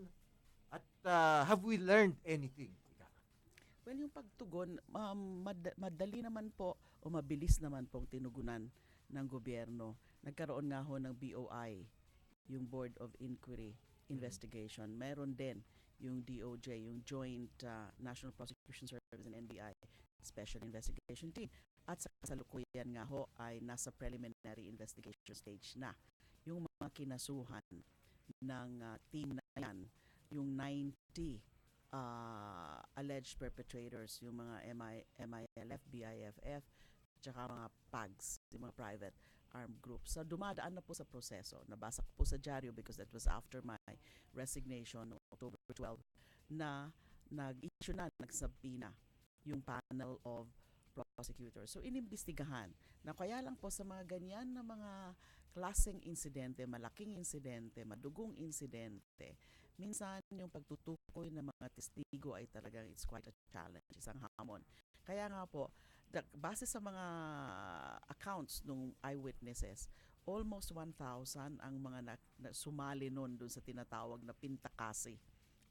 At have we learned anything? Well, yung pagtugon, madali naman po o mabilis naman pong tinugunan ng gobyerno. Nagkaroon nga ho ng BOI, yung Board of Inquiry Investigation. Meron din yung DOJ, yung Joint National Prosecution Service and NBI Special Investigation Team. At sa kasalukuyan nga ho ay nasa preliminary investigation stage na. Yung mga kinasuhan ng team na yan, yung 90 alleged perpetrators, yung mga MILF, BIFF, tsaka mga PAGs, yung mga private armed groups. So dumadaan na po sa proseso. Nabasa ko po sa dyaryo because that was after my resignation noong October 12 na nag-issue na, nagsabina yung panel of prosecutors. So inimbestigahan na kaya lang po sa mga ganyan na mga klaseng insidente, malaking insidente, madugong insidente, minsan yung pagtutukoy ng mga testigo ay talagang it's quite a challenge, isang hamon. Kaya nga po, base sa mga accounts ng eyewitnesses, almost 1,000 ang mga sumali noon dun sa tinatawag na Pintakasi,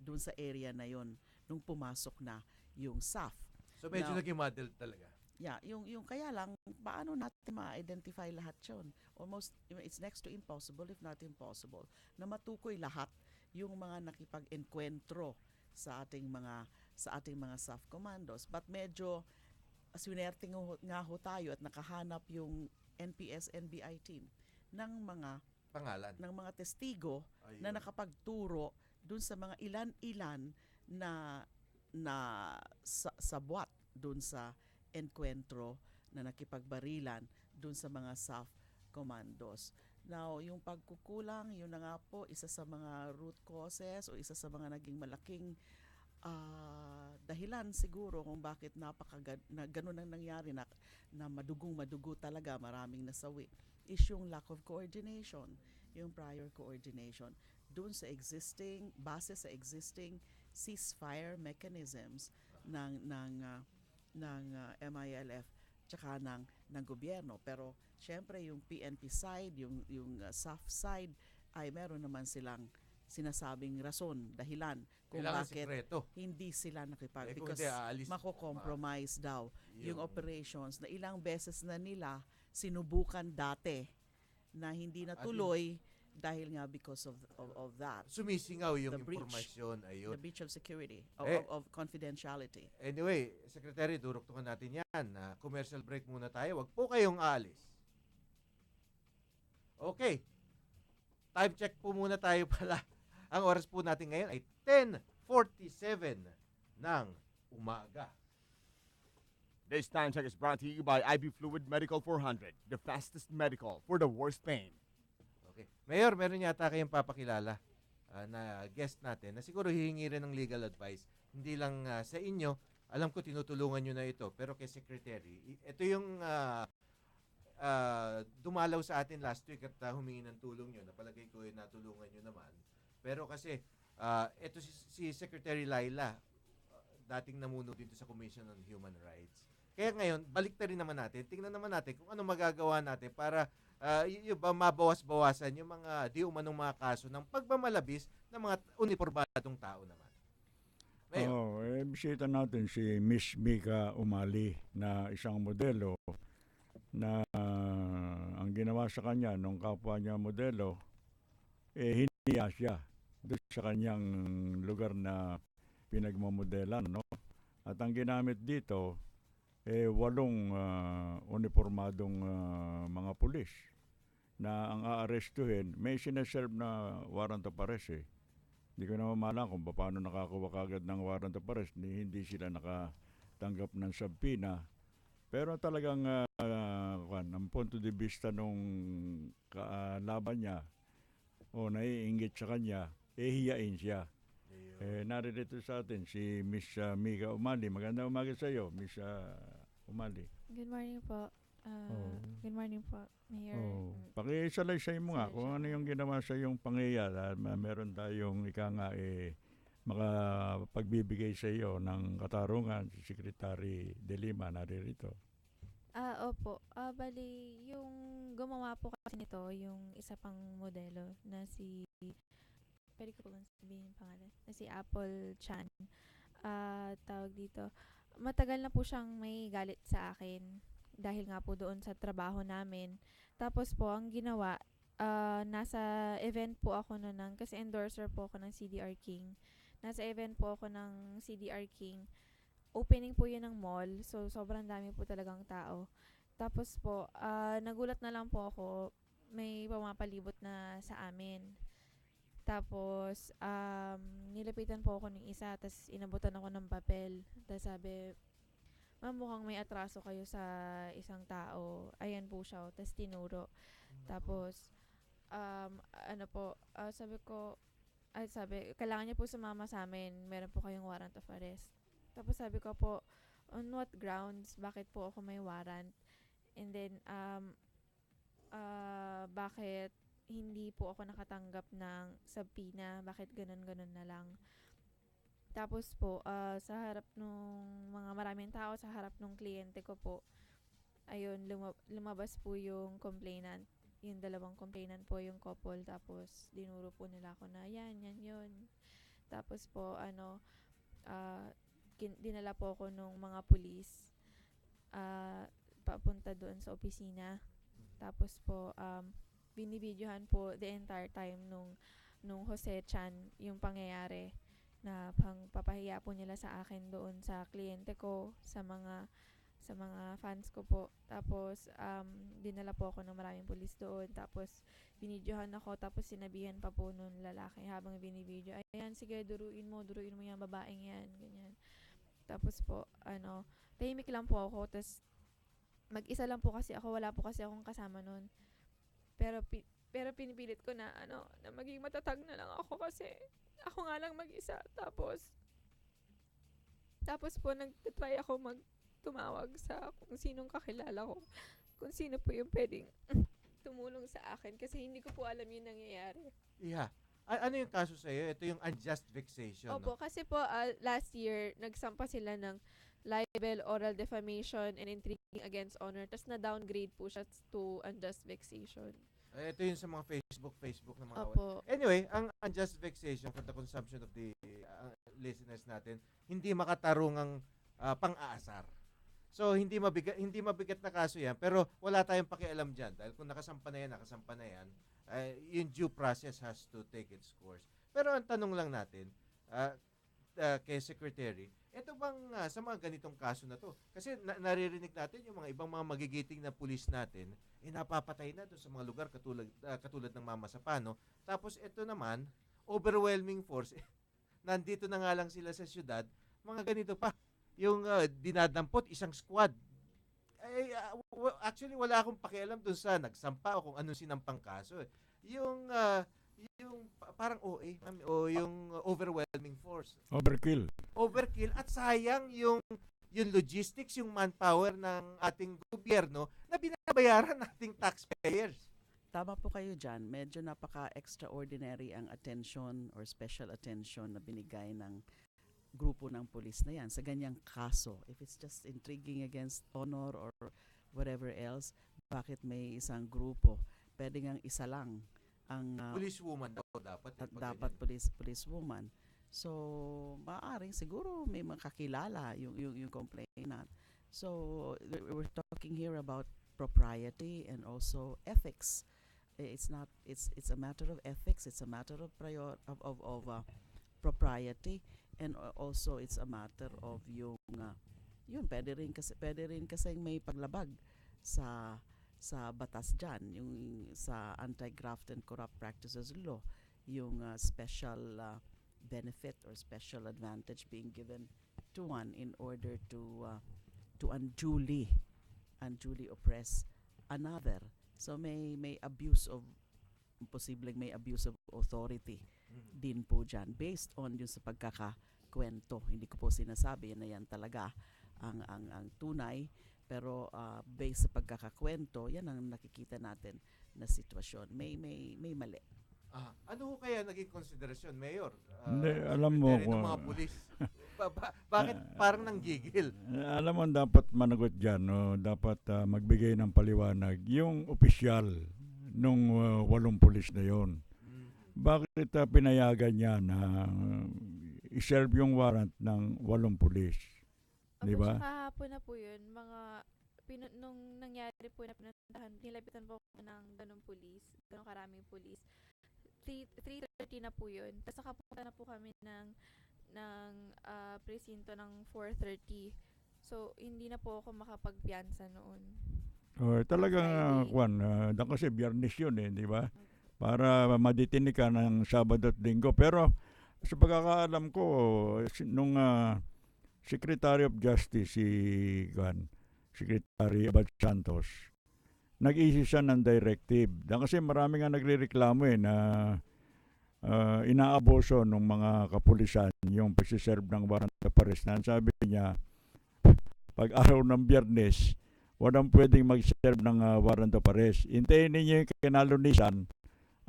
dun sa area na yon nung pumasok na yung SAF. So medyo Now, naging model talaga. Yeah, yung kaya lang paano natin ma-identify lahat 'yon? Almost it's next to impossible if not impossible na matukoy lahat yung mga nakipag-enkwentro sa ating mga SAF commandos. But medyo swinerte nga ho tayo at nakahanap yung NPS NBI team ng mga Pangalan. ng mga testigo Ayun. na nakapagturo dun sa mga ilan-ilan na sabwat dun sa enkwentro na nakipagbarilan dun sa mga SAF commandos. Now, yung pagkukulang, yun na nga po, isa sa mga root causes o isa sa mga naging malaking dahilan siguro kung bakit na ganun ang nangyari na madugo talaga, maraming nasawi, is yung lack of coordination, yung prior coordination dun sa base sa existing ceasefire mechanisms ng MILF tsaka ng gobyerno. Pero syempre yung PNP side, yung SAF side ay meron naman silang sinasabing rason, dahilan kung Kailangan bakit sikreto. hindi sila nakipag Kung because hindi, aalis. mako-compromise daw yung Yun. operations na ilang beses na nila sinubukan dati na hindi natuloy dahil nga because of that, Sumisingaw yung The breach. impormasyon. Ayun. the breach of security, Eh, of confidentiality. Anyway, Secretary, duruktungan natin yan. Commercial break muna tayo. Wag po kayong aalis. Okay. Time check po muna tayo pala. Ang oras po natin ngayon ay 10:47 ng umaga. This time check is brought to you by IB Fluid Medical 400, the fastest medical for the worst pain. Okay. Mayor, meron yata kayong papakilala na guest natin na siguro hihingi rin ng legal advice. Hindi lang sa inyo, alam ko tinutulungan nyo na ito, pero kay Secretary, ito yung dumalaw sa atin last week at humingi ng tulong nyo. Napalagay ko yung natulungan nyo naman. Pero kasi, ito si Secretary Laila, dating namuno dito sa Commission on Human Rights. Kaya ngayon, balik na rin naman natin. Tingnan naman natin kung ano magagawa natin para mabawas-bawasan yung mga di umanong mga kaso ng pagmamalabis ng mga uniformadong tao naman. Mayor. Bisita natin si Miss Mika Umali na isang modelo na ang ginawa sa kanya nung kapwa niya modelo, hiniya siya doon sa kanyang lugar na pinagmamodelan, no? At ang ginamit dito, 8 uniformadong mga pulis na ang aarestuhin, may sineserve na warrant of arrest eh. Hindi ko naman malam kung paano nakakuha kagad ng warrant of arrest, hindi sila nakatanggap ng subpoena. Pero talagang ang punto de vista nung laban niya o naiinggit sa kanya, hiyain siya. Naririto sa atin si Miss Mika Umali. Magandang umaga sa iyo, Miss Umali. Good morning po. Good morning po, Mayor. Pakisalaysay mo nga kung ano yung ginawa sa yung pangyayari. Meron tayong makapagbibigay sa iyo ng katarungan si Secretary De Lima naririto. Opo. Bali, yung gumawa po kasi nito, yung isa pang modelo na si, pwede ko po bang sabihin yung pangalan, na si Apple Chan. Tawag dito, matagal na po siyang may galit sa akin dahil nga po doon sa trabaho namin. Tapos po, ang ginawa, nasa event po ako noon kasi endorser po ako ng CDR King. Nasa event po ako ng CDR King. Opening po yun ng mall, so sobrang dami po talagang tao. Tapos po, nagulat na lang po ako, may pumapalibot na sa amin. Tapos, nilapitan po ako ng isa, tapos inabutan ako ng papel. Tapos sabi, ma'am, mukhang may atraso kayo sa isang tao. Ayan po siya, tapos tinuro. Tapos, sabi, kailangan niya po sumama sa amin, meron po kayong warrant of arrest. Tapos sabi ko po, on what grounds, bakit po ako may warrant? And then, bakit hindi po ako nakatanggap ng subpoena? Bakit ganun-ganun na lang? Tapos po, sa harap nung mga maraming tao, sa harap nung kliyente ko po, ayun, lumabas po yung complainant. Yung dalawang complainant po, yung couple. Tapos, dinuro po nila ako na, yan, yun. Tapos po, dinala po ako nung mga pulis papunta doon sa opisina. Tapos po, binibidyohan po the entire time nung Jose Chan yung pangyayari na papahiya po nila sa akin doon sa kliyente ko, sa mga fans ko po. Tapos dinala po ako ng maraming pulis doon. Tapos binidyohan ako, tapos sinabihan pa po nung lalaki habang binibidyo, ayan, sige, duruin mo yung babaeng yan, ganyan. Tapos po, tahimik lang po ako. Tapos mag-isa lang po kasi ako, wala po kasi akong kasama noon. Pero pinipilit ko na na maging matatag na lang ako kasi ako nga lang mag-isa. Tapos po nagtry ako tumawag sa kung sinong kakilala ko. Kung sino po yung pwedeng tumulong sa akin kasi hindi ko po alam yung nangyayari. Yeah. Ano yung kaso sa'yo? Ito yung unjust vexation. Opo, kasi po last year, nagsampa sila ng libel, oral defamation, and intriguing against honor. Tapos na-downgrade po siya to unjust vexation. Ito yung sa mga Facebook na mga Opo. Anyway, ang unjust vexation for the consumption of the listeners natin, hindi makatarungang pang-aasar. So, hindi mabigat na kaso yan, pero wala tayong pakialam dyan. Dahil kung nakasampa na yan, yung due process has to take its course. Pero ang tanong lang natin, kay Secretary, ito bang sa mga ganitong kaso na to? Kasi naririnig natin yung mga ibang mga magigiting na pulis natin, napapatay na doon sa mga lugar katulad ng Mama Sapano. Tapos ito naman, overwhelming force, nandito na nga lang sila sa syudad, mga ganito pa. Yung dinadampot, isang squad. Actually, wala akong pakialam doon sa nagsampa o kung anong sinampang kaso. Yung parang OA o yung overwhelming force. Overkill at sayang yung logistics, yung manpower ng ating gobyerno na binabayaran nating taxpayers. Tama po kayo dyan. Medyo napaka-extraordinary ang attention or special attention na binigay ng grupo ng pulis na yan sa ganyang kaso. If it's just intriguing against honor or whatever else, bakit may isang grupo? Pwede ngang isa lang ang policewoman dapat. Dapat policewoman. So, maaaring siguro may makakilala yung complainant. So, we're talking here about propriety and also ethics. It's a matter of ethics, it's a matter of propriety, and also it's a matter of yun pwede rin kasi may paglabag sa batas diyan, yung sa Anti-Graft and Corrupt Practices Law, yung special benefit or special advantage being given to one in order to unduly oppress another. So may abuse of posibleng may abuse of authority din po dyan based on yung sa pagkakakwento. Hindi ko po sinasabi na yan talaga ang tunay, pero based sa pagkakakwento, yan ang nakikita natin na sitwasyon. May mali. Ano kaya naging konsiderasyon, Mayor? Hindi, alam mo ng mga pulis. Bakit parang nanggigil? Alam mo, dapat managot dyan, no? Dapat magbigay ng paliwanag yung opisyal nung 8 pulis na yon. Bakit pinayagan niya na i-serve yung warrant ng 8 pulis? Di ba? Kahapon na po yun, nung nangyari po na pinuntahan, nilapitan po ng ganong karaming pulis. 3:30 na po yun. Tapos nakapunta na po kami ng presinto ng 4:30. So, hindi na po ako makapagpiyansa noon. Talagang, kasi Biyernes yun di ba? Para maditinig ka ng Sabado at Linggo. Pero, sa pagkakaalam ko, nung Secretary of Justice, Secretary Abad Santos, nag-issue siya ng directive. Kasi marami nga nagrereklamo na inaaboso ng mga kapulisan yung pagsiserve ng warrant of arrest. Sabi niya, pag araw ng Biyernes, walang pwedeng mag-serve ng warrant of arrest. Hintayin ninyo yung kinalunisan,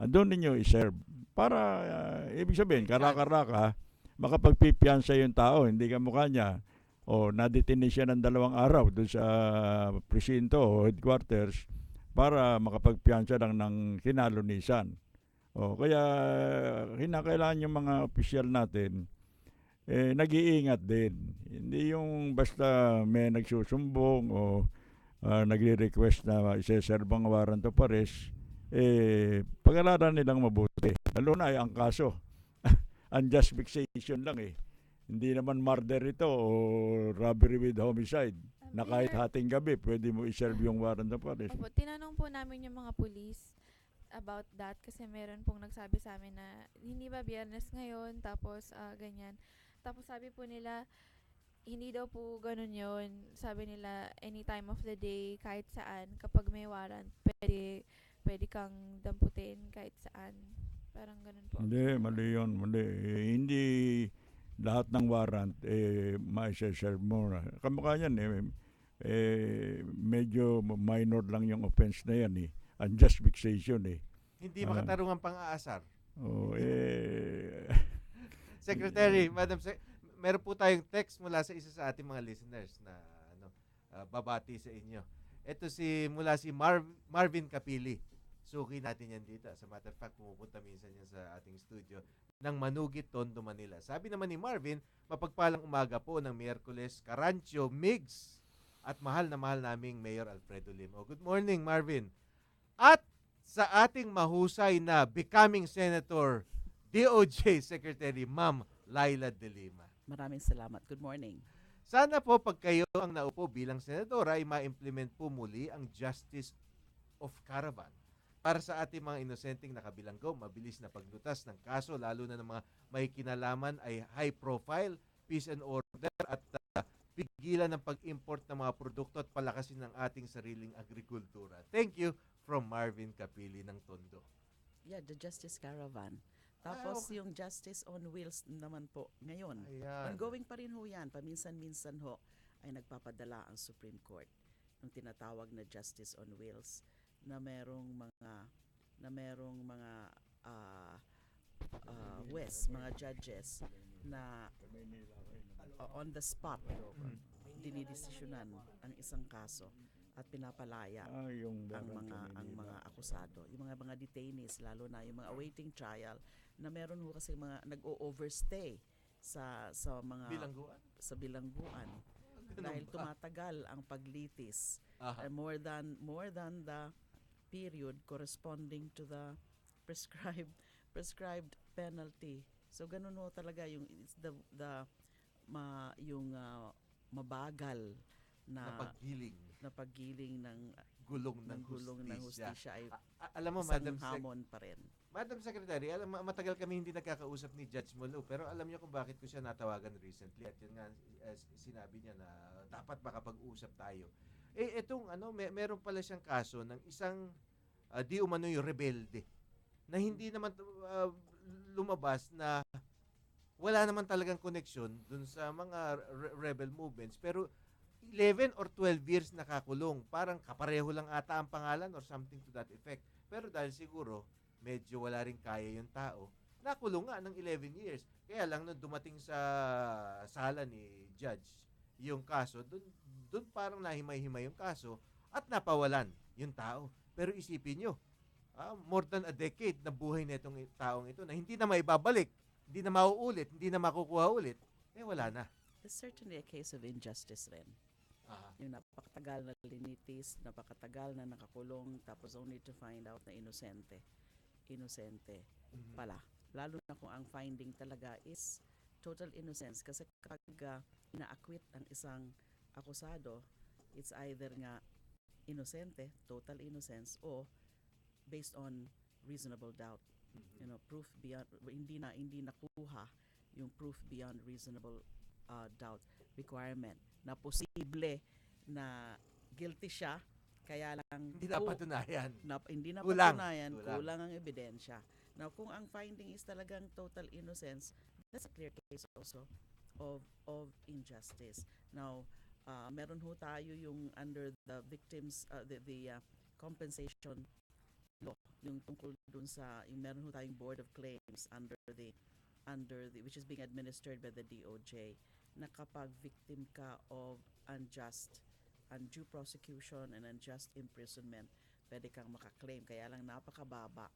doon ninyo i-serve. Para, ibig sabihin, karaka-raka, makapagpipiyansa yung tao, hindi ka mukha niya. Nadetine siya ng 2 araw doon sa presinto o headquarters para makapagpiyansa lang ng kinalunisan. Kaya hinakailangan yung mga opisyal natin nag-iingat din. Hindi yung basta may nagsusumbong o nagre-request na isa-serve ang warrant of arrest, pag-aralan nilang mabuti. Lalo na ang kaso, unjust vexation lang Hindi naman murder ito o robbery with homicide. Na kahit hating gabi, pwede mo i-serve yung warrant of arrest. Opo, tinanong po namin yung mga police about that kasi meron pong nagsabi sa amin na hindi ba Biyernes ngayon, tapos ganyan. Tapos sabi po nila, hindi daw po ganun yun. Sabi nila, any time of the day, kahit saan, kapag may warrant, pwede kang damputin kahit saan. Parang ganun po. Hindi, mali yun. Hindi lahat ng warrant ma-serve mo na. Kamukha yan medyo minor lang yung offense na yan unjust vexation Hindi makatarungan pang-aasar. Secretary, Madam meron po tayong text mula sa isa sa ating mga listeners na babati sa inyo. Ito mula si Marvin Kapili. Suki natin yan dito. As a matter of fact, pumupunta minsan yan sa ating studio ng Manugit, Tondo, Manila. Sabi naman ni Marvin, mapagpalang umaga po ng Miyerkules, Carancio, Migs, at mahal na mahal naming Mayor Alfredo Lim. Good morning, Marvin. At sa ating mahusay na becoming Senator, DOJ Secretary, Ma'am Laila De Lima. Maraming salamat. Good morning. Sana po pag kayo ang naupo bilang senadora ay ma-implement po muli ang Justice of Caravan para sa ating mga inosenteng nakabilanggo, mabilis na paglutas ng kaso, lalo na ng mga may kinalaman ay high profile, peace and order, at pigilan ng pag-import ng mga produkto at palakasin ng ating sariling agrikultura. Thank you from Marvin Kapili ng Tondo. Yeah, the Justice Caravan. Tapos yung Justice on Wheels naman po ngayon. Ayan. Ongoing pa rin ho yan. Paminsan-minsan ho ay nagpapadala ang Supreme Court ng tinatawag na Justice on Wheels na merong mga mga judges na on the spot dinidesisyonan ang isang kaso at pinapalaya ang mga akusado, yung mga detainees, lalo na yung mga awaiting trial na meron ho kasi mga nag-o-overstay sa mga Bilangguan. sa bilangguan. dahil ba? tumatagal ang paglitis. Aha. More than the period corresponding to the prescribed penalty. So ganun ho talaga yung it's yung mabagal Na na paggiling ng gulong ng hustisya hustisya. ay Alam mo, isang hamon pa rin. Madam Secretary, matagal kami hindi nagkakausap ni Judge Molo, pero alam niyo kung bakit ko siya natawagan recently. At yun nga, sinabi niya na dapat makapag-usap tayo. Etong meron pala siyang kaso ng isang di umano'y rebelde na hindi naman lumabas na wala naman talagang koneksyon dun sa mga rebel movements, pero 11 or 12 years nakakulong. Parang kapareho lang ata ang pangalan or something to that effect. Pero dahil siguro medyo wala rin kaya yung tao, nakulong nga ng 11 years. Kaya lang nung dumating sa sala ni Judge yung kaso, dun parang nahimay-himay yung kaso at napawalan yung tao. Pero isipin nyo, more than a decade na buhay na itong taong ito na hindi na maibabalik, hindi na mauulit, hindi na makukuha ulit, wala na. It's certainly a case of injustice rin. Yung napakatagal na linitis, napakatagal na nakakulong, tapos only to find out na inosente pala. Lalo na kung ang finding talaga is total innocence. Kasi kapag ina-acquit ang isang akusado, it's either nga inosente, total innocence, o based on reasonable doubt. Proof beyond, hindi nakuha yung proof beyond reasonable doubt requirement na posible na guilty siya, kaya lang Hindi napatunayan. hindi na Kulang. patunayan, kulang ang ebidensya. Now, kung ang finding is talagang total innocence, that's a clear case also of injustice. Now, meron ho tayo yung under the victims, the compensation law, yung tungkol dun sa, yung meron ho tayong Board of Claims under the which is being administered by the DOJ, na kapag victim ka of undue prosecution and unjust imprisonment, pwede kang makaklaim. Kaya lang napakababa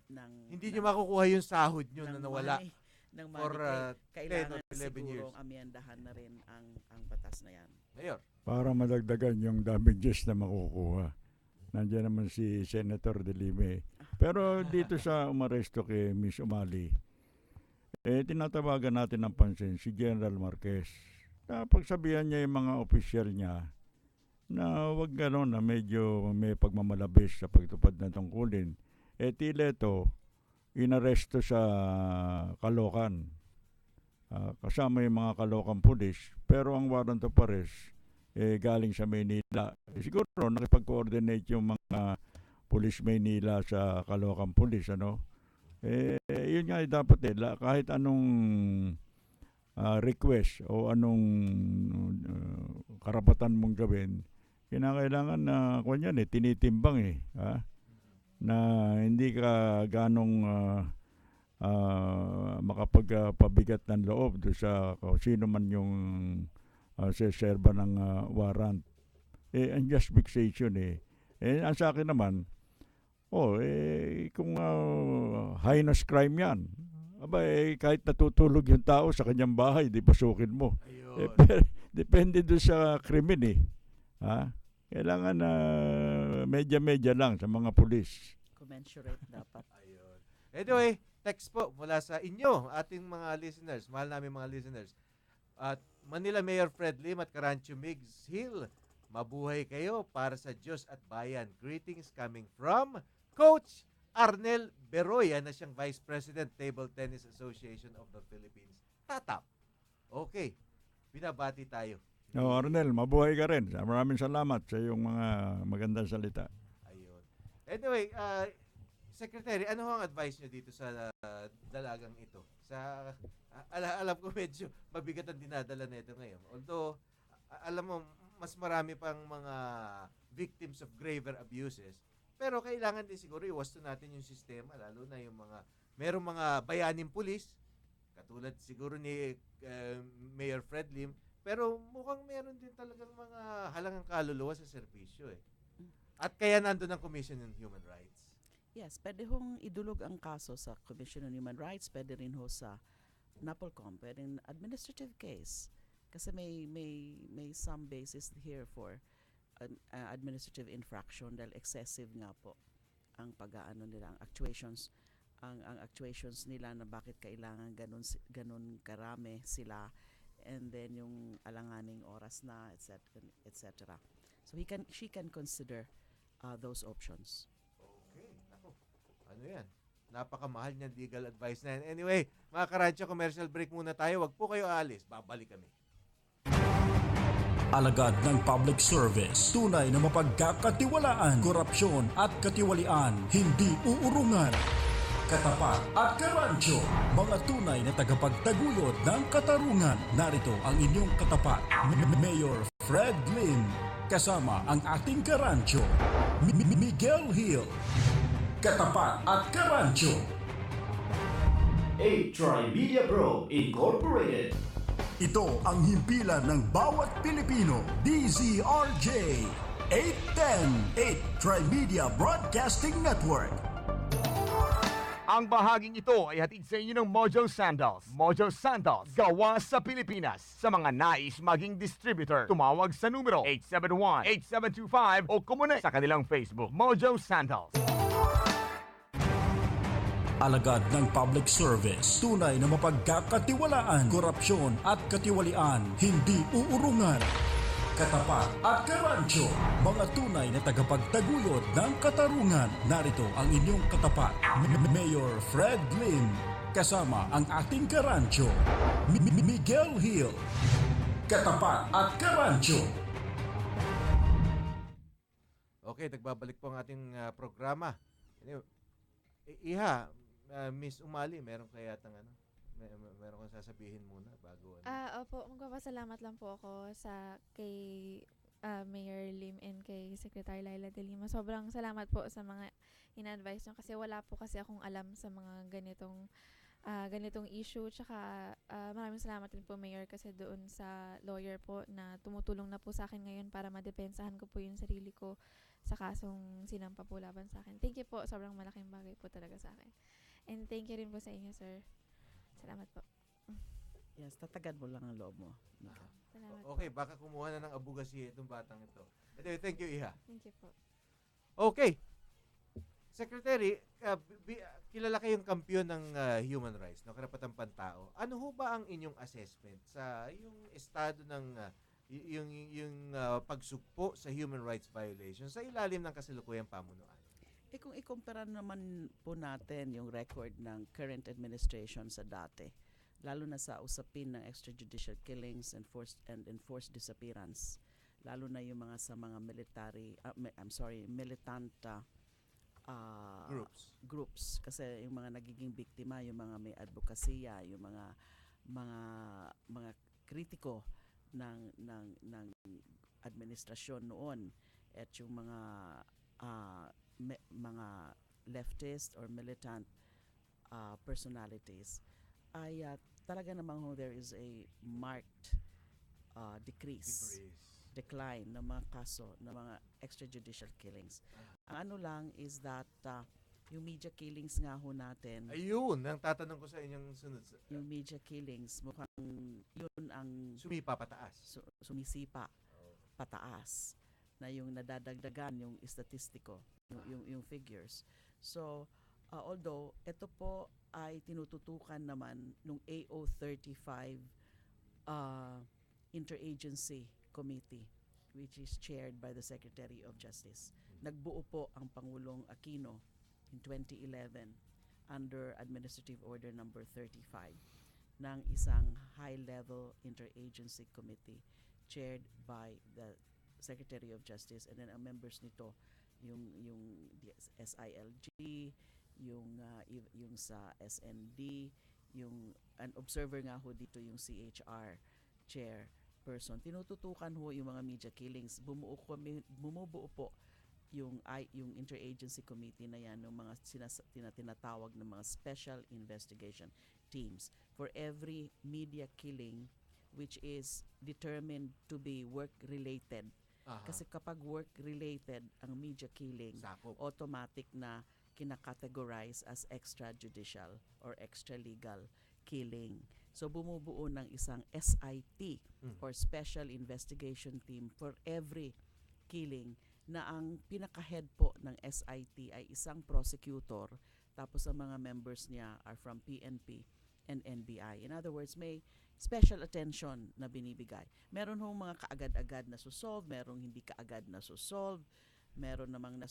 ng Hindi nyo makukuha yung sahod nyo na nawala ng for money 10 or kailangan 11 years. siguro amendahan na rin ang batas na yan. Mayor. Para madagdagan yung damages na makukuha. Nandiyan naman si Senator De Lime. Pero dito sa umaresto kay Miss Umali, tinatawagan natin ng pansin si General Marquez. Pagsabihan niya yung mga opisyal niya na wag gano'n na medyo may pagmamalabis sa pagtupad ng tungkulin. Tila ito, inaresto sa Caloocan. Kasama yung mga Caloocan pulis. Pero ang warrant of arrest, galing sa Maynila. Siguro nakipag-coordinate yung mga pulis Maynila sa Caloocan pulis, yun nga dapat kahit anong request o anong karapatan mong gawin, kinakailangan na tinitimbang na hindi ka ganong makapagpabigat ng loob do sa kung sino man yung serba ng warrant. Unjust vexation ang sa akin naman, kung heinous crime yan, kahit natutulog yung tao sa kanyang bahay, di pasukin mo. Depende doon sa krimen Kailangan medya-medya lang sa mga pulis. Commensurate dapat. Ayun. Anyway, text po mula sa inyo, ating mga listeners, mahal namin mga listeners. At Manila Mayor Fred Lim at Carancho Migs Hill, mabuhay kayo para sa Diyos at Bayan. Greetings coming from Coach Arnel Beroya na siyang Vice President, Table Tennis Association of the Philippines. Tatap. Okay. Binabati tayo. Arnel, mabuhay ka rin. Maraming salamat sa iyong mga magandang salita. Ayun. Anyway, Secretary, ano ang advice nyo dito sa dalagang ito? Alam ko medyo mabigat ang dinadala nito ngayon. Although, alam mo, mas marami pang mga victims of graver abuses. Pero kailangan din siguro iwasto natin yung sistema, lalo na yung merong mga bayaning pulis, katulad siguro ni Mayor Fred Lim, pero mukhang meron din talagang mga halangang kaluluwa sa serbisyo At kaya nandun ang Commission on Human Rights. Yes, pwede hong idulog ang kaso sa Commission on Human Rights, pwede rin ho sa NAPOLCOM, pwede administrative case. Kasi may some basis here for administrative infraction dahil excessive nga po ang pag-aano nila, ang actuations nila na bakit kailangan ganun karami sila, and then yung alanganing oras na, etc. So she can consider those options. Okay. Ako, ano yan? Napakamahal niyan legal advice na yan. Anyway, mga Karadyo, commercial break muna tayo. Wag po kayo alis. Babalik kami. Alagad ng public service, tunay na mapagkakatiwalaan, korupsyon at katiwalian, hindi uurungan. Katapat at Karancho, mga tunay na tagapagtaguyod ng katarungan. Narito ang inyong katapat, Mayor Fred Lim, kasama ang ating Karancho, Miguel Hill. Katapat at Karancho. Tri-Media Pro Incorporated. Ito ang himpilan ng bawat Pilipino. DZRJ 810 Tri-Media Broadcasting Network. Ang bahaging ito ay hatid sa inyo ng Mojo Sandals. Mojo Sandals, gawa sa Pilipinas. Sa mga nais maging distributor, tumawag sa numero 871-8725 o kumunik sa kanilang Facebook, Mojo Sandals. Alagad ng public service, tunay na mapagkakatiwalaan, korupsyon at katiwalian, hindi uurungan. Katapat at Karancho, mga tunay na tagapagtaguyod ng katarungan. Narito ang inyong katapat, Mayor Fred Lim, kasama ang ating Karancho, Miguel Hill. Katapat at Karancho. Okay, nagbabalik po ang ating programa. Iha, Miss Umali, meron kaya meron kang sasabihin muna bago Opo, magpapasalamat lang po ako kay Mayor Lim and kay Secretary Laila De Lima. Sobrang salamat po sa mga in-advise nyo kasi wala po kasi akong alam sa mga ganitong issue. Tsaka maraming salamat din po, Mayor, kasi doon sa lawyer po na tumutulong na po sa akin ngayon para madepensahan ko po yung sarili ko sa kasong sinampa po laban sa akin. Thank you po. Sobrang malaking bagay po talaga sa akin. And thank you rin po sa inyo, sir. Salamat po. Yes, tatagan mo lang ang loob mo. Salamat Okay, po. baka kumuha na ng abogasi itong batang ito. Anyway, thank you, Iha. Thank you po. Okay. Secretary, kilala kayong kampiyon ng human rights, no, karapatang pantao. Ano ho ba ang inyong assessment sa yung estado ng yung pagsugpo sa human rights violations sa ilalim ng kasalukuyang pamunuan? Kung ikumpara naman po natin yung record ng current administration sa dati, lalo na sa usapin ng extrajudicial killings and enforced disappearance, lalo na yung mga sa mga militant groups kasi yung mga nagiging biktima, yung mga may advokasya, yung mga kritiko ng administrasyon noon, at yung mga leftist or militant personalities ay talaga namang there is a marked decline ng mga kaso ng mga extrajudicial killings. Ang ano lang is that yung media killings nga ho natin. Ayun, ang tatanong ko sa inyong sunod. Yung media killings, mukhang yun ang sumipa pataas. Sumisipa pataas na yung nadadagdagan yung statistiko, yung figures. So, although ito po ay tinututukan naman nung AO35 Interagency Committee, which is chaired by the Secretary of Justice. Nagbuo po ang Pangulong Aquino in 2011 under Administrative Order number 35 ng isang high-level interagency committee chaired by the Secretary of Justice, and then ang members nito yung SILG, yung sa SND, yung an observer nga ho dito yung CHR chairperson. Tinututukan ho yung mga media killings. Bumubuo po yung interagency committee na yan, ng mga tinatawag ng mga special investigation teams for every media killing which is determined to be work-related. Kasi kapag work-related ang media killing, automatic na kinakategorize as extrajudicial or extralegal killing. So bumubuo ng isang SIT or Special Investigation Team for every killing, na ang pinaka-head po ng SIT ay isang prosecutor, tapos ang mga members niya are from PNP and NBI. In other words, may special attention na binibigay. Meron hong mga kaagad-agad na susolve, merong hindi kaagad na susolve, meron namang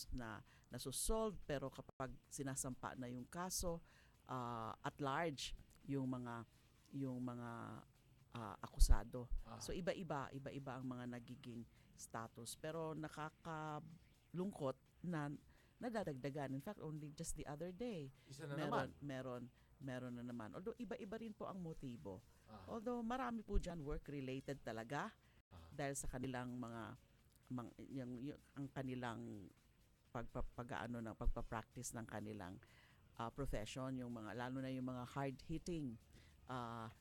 nasusolve, pero kapag sinasampa na yung kaso, at large yung mga akusado. So iba-iba ang mga nagiging status, pero nakakalungkot na nadadagdagan. In fact, only just the other day, Isa na naman. meron na naman. Although iba-iba rin po ang motibo. Although marami po dyan work-related talaga dahil sa kanilang ang kanilang pagpa-practice ng kanilang profession, yung mga, lalo na yung mga hard-hitting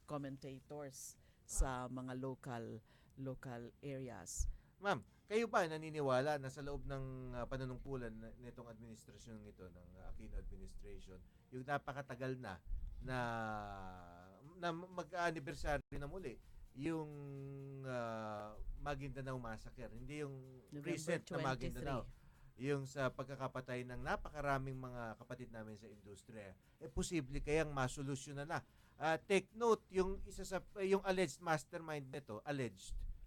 commentators sa mga local areas. Ma'am, kayo ba naniniwala na sa loob ng panunungkulan nitong administrasyon ito, ng Aquino administration, yung napakatagal na mag-anniversary na muli yung Maguindanao Massacre, hindi yung recent na Maguindanao, yung sa pagkakapatay ng napakaraming mga kapatid namin sa industriya, posible kayang masolusyonan na. Take note, yung yung alleged mastermind nito,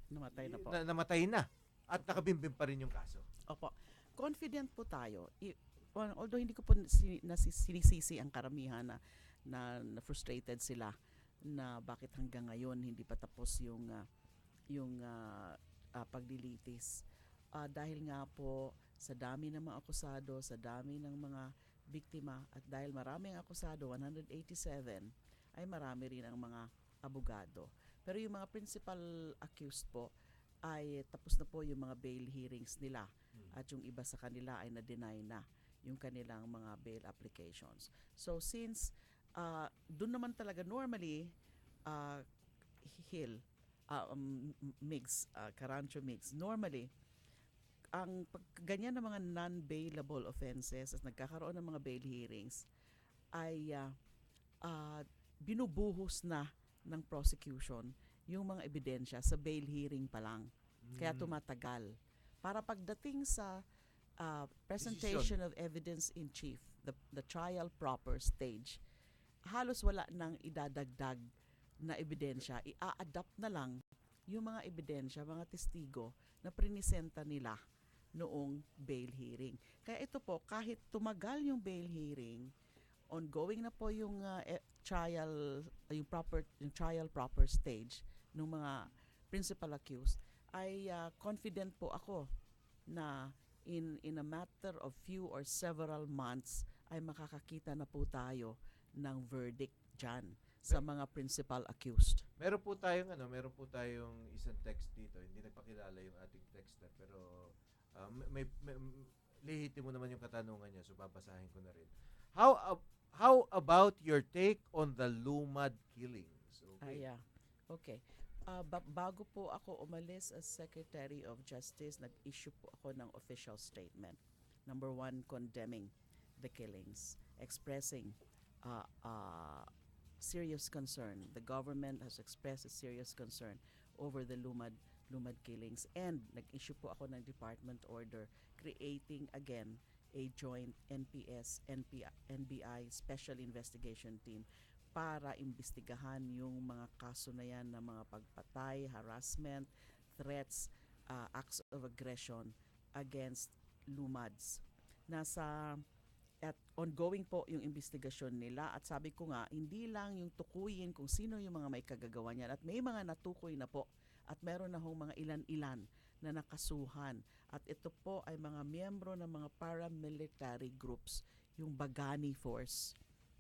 Namatay na po. Namatay na. At nakabimbim pa rin yung kaso. Opo. Confident po tayo. Although hindi ko po sinisisi ang karamihan na frustrated sila na bakit hanggang ngayon hindi pa tapos yung paglilitis. Dahil nga po sa dami ng mga akusado, sa dami ng mga biktima, at dahil maraming akusado, 187, ay marami rin ang mga abogado. Pero yung mga principal accused po ay tapos na po yung mga bail hearings nila, at yung iba sa kanila ay na-deny na yung kanilang mga bail applications. So since doon naman talaga normally Carancho Mix, normally ang ganyan na mga non-bailable offenses at nagkakaroon ng mga bail hearings ay binubuhos na ng prosecution yung mga ebidensya sa bail hearing pa lang. Kaya tumatagal. Para pagdating sa presentation of evidence in chief, the trial proper stage, halos wala nang idadagdag na ebidensya. I-adapt na lang yung mga ebidensya, mga testigo na prinisenta nila noong bail hearing. Kaya ito po, kahit tumagal yung bail hearing, ongoing na po yung trial proper stage ng mga principal accused, ay confident po ako na in a matter of few or several months ay makakakita na po tayo ng verdict dyan sa mga principal accused. Meron po tayong isang text dito. Hindi nagpakilala yung ating texter, pero may lihiti mo naman yung katanungan niya, so babasahin ko na rin. How about your take on the Lumad killings? Okay. Okay. Bago po ako umalis as Secretary of Justice, nag-issue po ako ng official statement. Number 1, condemning the killings, expressing serious concern. The government has expressed a serious concern over the Lumad killings, and nag-issue po ako ng department order creating again a joint NBI Special Investigation Team para imbestigahan yung mga kaso na yan ng mga pagpatay, harassment, threats, acts of aggression against Lumads. At ongoing po yung investigasyon nila, at sabi ko nga, hindi lang yung tukuyin kung sino yung mga may kagagawa niyan, at may mga natukoy na po, at meron na hong mga ilan-ilan na nakasuhan. At ito po ay mga miyembro ng mga paramilitary groups, yung Bagani Force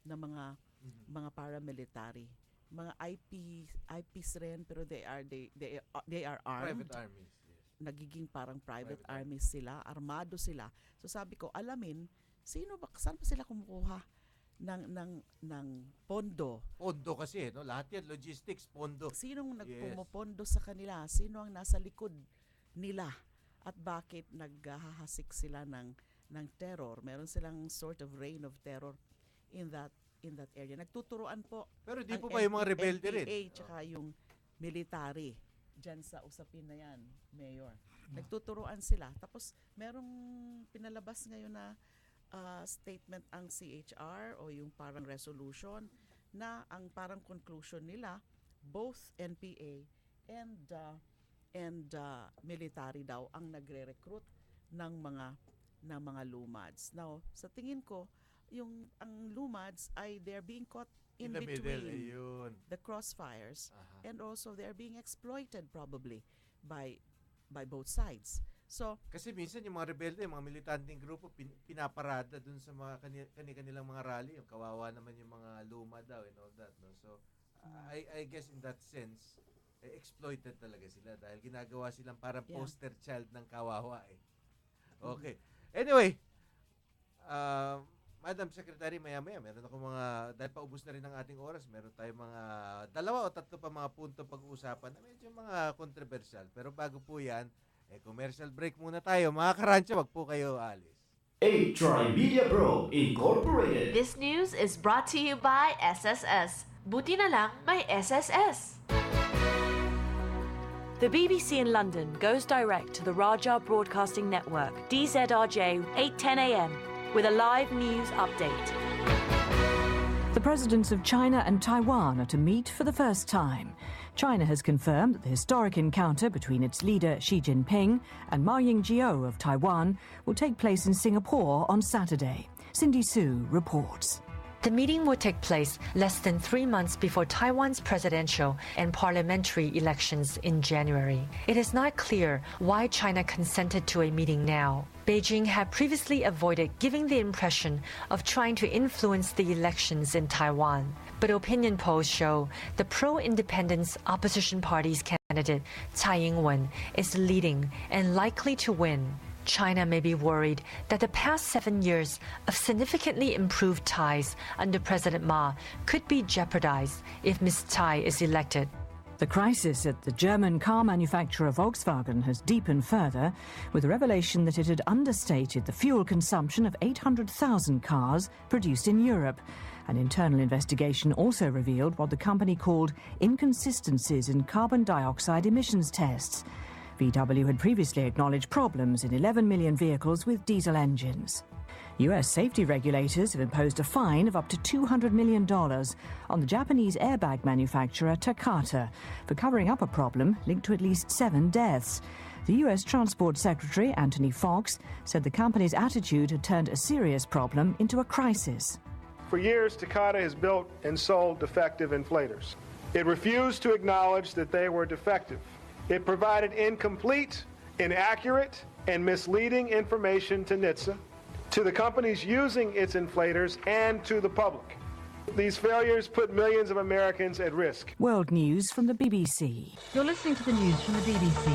na mga paramilitary, mga IPs rin, pero they are armed. Private armies. Yes. Nagiging parang private armies sila, armado sila. So sabi ko, alamin saan ba sila kumukuha ng pondo? Pondo kasi, no? Lahat yan, logistics, pondo. Sinong nagpumopondo sa kanila? Sino ang nasa likod nila? At bakit naghahasik sila ng terror? Meron silang sort of reign of terror in in that area. Nagtuturoan po. Pero di ang po ba yung mga rebelde rin? NPA tsaka yung military dyan sa usapin na yan, Mayor. Nagtuturoan sila. Tapos merong pinalabas ngayon na statement ang CHR o yung parang resolution na ang parang conclusion nila, both NPA and military daw ang nagre-recruit ng mga LUMADs. Now, sa tingin ko, ang LUMADs ay they're being caught in the between middle, ayun. the crossfires, and also they're being exploited probably by both sides. So, kasi minsan yung mga rebelde, yung mga militanteng grupo pinaparada dun sa mga kanilang mga rally, yung kawawa naman yung mga luma daw and all that, no? So I guess in that sense exploited talaga sila dahil ginagawa silang parang poster child ng kawawa eh. Okay. Anyway, Madam Secretary, maya-maya, meron ako dahil paubos na rin ang ating oras, meron tayong mga 2 o 3 pa mga punto pag-uusapan na medyo mga controversial. Pero bago po yan, commercial break muna tayo. Mga karancha, wag po kayo alis. Trimedia Pro Incorporated. This news is brought to you by SSS. Buti na lang may SSS. The BBC in London goes direct to the Raja Broadcasting Network, DZRJ, 8:10 a.m. with a live news update. The presidents of China and Taiwan are to meet for the first time. China has confirmed that the historic encounter between its leader Xi Jinping and Ma Ying-jeou of Taiwan will take place in Singapore on Saturday. Cindy Su reports. The meeting will take place less than 3 months before Taiwan's presidential and parliamentary elections in January. It is not clear why China consented to a meeting now. Beijing had previously avoided giving the impression of trying to influence the elections in Taiwan. But opinion polls show the pro-independence opposition party's candidate, Tsai Ing-wen, is leading and likely to win. China may be worried that the past 7 years of significantly improved ties under President Ma could be jeopardized if Ms. Tsai is elected. The crisis at the German car manufacturer Volkswagen has deepened further with the revelation that it had understated the fuel consumption of 800,000 cars produced in Europe. An internal investigation also revealed what the company called inconsistencies in carbon dioxide emissions tests. VW had previously acknowledged problems in 11 million vehicles with diesel engines. US safety regulators have imposed a fine of up to $200 million on the Japanese airbag manufacturer Takata for covering up a problem linked to at least 7 deaths. The US Transport Secretary, Anthony Fox, said the company's attitude had turned a serious problem into a crisis. For years, Takata has built and sold defective inflators. It refused to acknowledge that they were defective. It provided incomplete, inaccurate, and misleading information to NHTSA, to the companies using its inflators, and to the public. These failures put millions of Americans at risk. World news from the BBC. You're listening to the news from the BBC.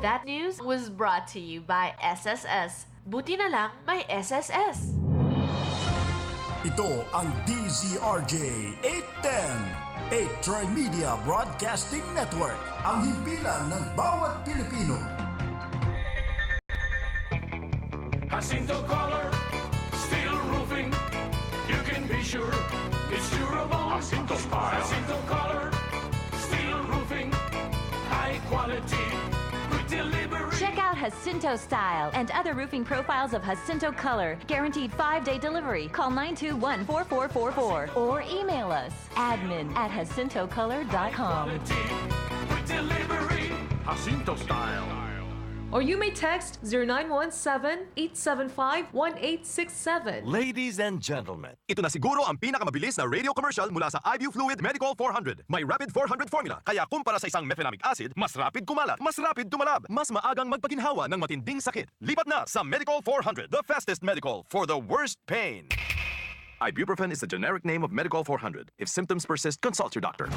That news was brought to you by SSS. Buti na lang may SSS. Ito ang DZRJ 810, Trimedia Broadcasting Network, ang himpilan ng bawat Pilipino. Jacinto Color, steel roofing, you can be sure it's durable. Jacinto Style. Jacinto Color, steel roofing, high quality, good delivery. Check out Jacinto Style and other roofing profiles of Jacinto Color. Guaranteed 5-day delivery. Call 921-4444 or email us admin@jacintocolor.com. Good delivery. Jacinto Style. Or you may text 0917-875-1867. Ladies and gentlemen, ito na siguro ang pinakamabilis na radio commercial mula sa iView Fluid Medical 400. May Rapid 400 formula, kaya kumpara sa isang mefenamic acid, mas rapid kumalat, mas rapid tumalab, mas maagang magpaginhawa ng matinding sakit. Lipat na sa Medical 400, the fastest medical for the worst pain. Ibuprofen is the generic name of Medical 400. If symptoms persist, consult your doctor.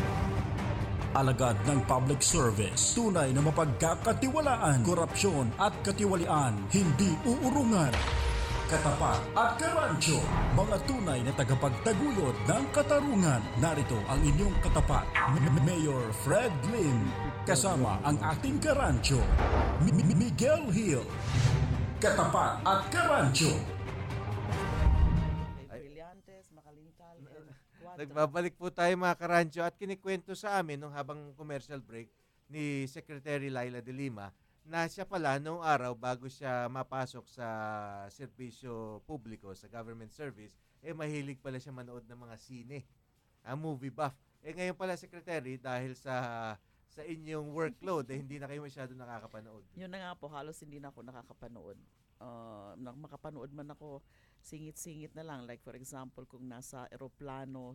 Alagad ng public service, tunay na mapagkakatiwalaan, korupsyon at katiwalian, hindi uurungan. Katapat at karancho, mga tunay na tagapagtaguyod ng katarungan. Narito ang inyong katapat, Mayor Fred Lim, kasama ang ating karancho, Miguel Hill. Katapat at karancho. Nagbabalik po tayo mga karancho at kinikwento sa amin nung habang commercial break ni Secretary Laila de Lima na siya pala nung araw bago siya mapasok sa serbisyo publiko, sa government service, mahilig pala siya manood ng mga sine, movie buff. Ngayon pala, Secretary, dahil sa inyong workload, hindi na kayo masyado nakakapanood. Yun na nga po, halos hindi na ako nakakapanood. Makapanood man ako, singit-singit na lang. Like for example, kung nasa eroplano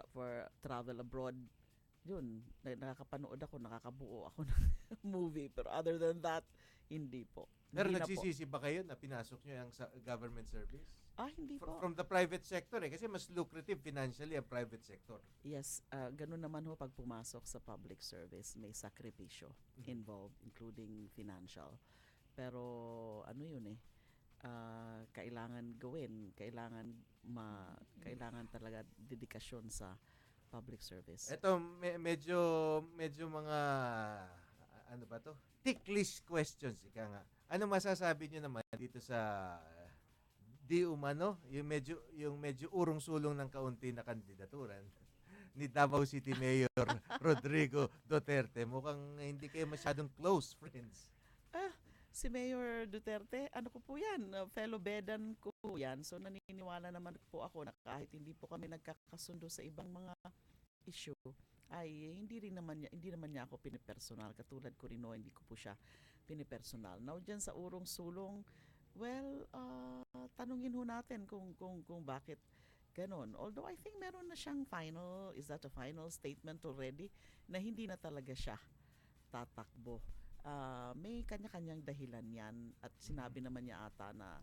for travel abroad, yun, nakakapanood ako, nakakabuo ako ng movie. Pero other than that, hindi po. Pero Hindi na nagsisisi ba kayo na pinasok nyo yung government service? Hindi po. From the private sector kasi mas lucrative financially ang private sector. Yes, ganun naman ho pag pumasok sa public service, may sakripisyo involved, including financial. Pero ano yun kailangan gawin, kailangan talaga dedikasyon sa public service. Ito medyo mga ano ba to? Ticklish questions ika nga. Ano masasabi niyo naman dito sa di umano, yung medyo urong-sulong ng kaunti na kandidaturan ni Davao City Mayor Rodrigo Duterte? Mukhang hindi kayo masyadong close friends. Si Mayor Duterte, ano ko po yan, fellow bedan ko po yan. So naniniwala naman po ako na kahit hindi po kami nagkakasundo sa ibang mga issue, ay hindi naman niya ako pinipersonal. Katulad ko rin hindi ko po siya pinipersonal. Now dyan sa urong-sulong, well, tanungin ho natin kung bakit ganon. Although I think meron na siyang is that a final statement already na hindi na talaga siya tatakbo. May kanya-kanyang dahilan yan at sinabi naman niya ata na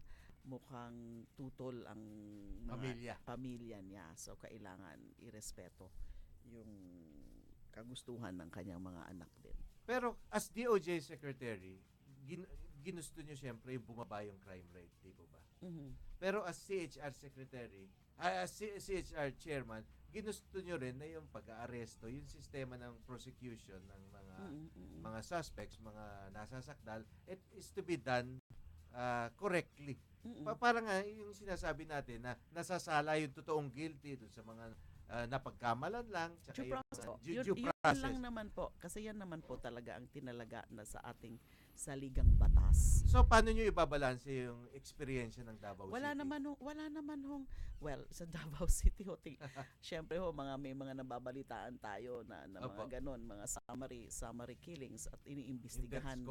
mukhang tutol ang mga pamilya niya. So kailangan irespeto yung kagustuhan ng kanyang mga anak din. Pero as DOJ Secretary, ginusto niyo siyempre yung bumaba yung crime rate, di po ba? Mm-hmm. Pero as CHR Secretary, as CHR Chairman, ginusto niyo rin na yung pag-aaresto, yung sistema ng prosecution ng mga suspects, mga nasasakdal, it is to be done correctly. Parang yung sinasabi natin na nasasala yung totoong guilty dun sa mga napagkamalan lang. Due process. Yun lang naman po. Kasi yan naman po talaga ang tinalaga na sa ating saligang batas. So, paano nyo ibabalanse yung experience ng Davao City? Wala naman hong, well, sa Davao City, syempre may mga nababalitaan tayo na mga ganon, mga summary killings at iniimbestigahan.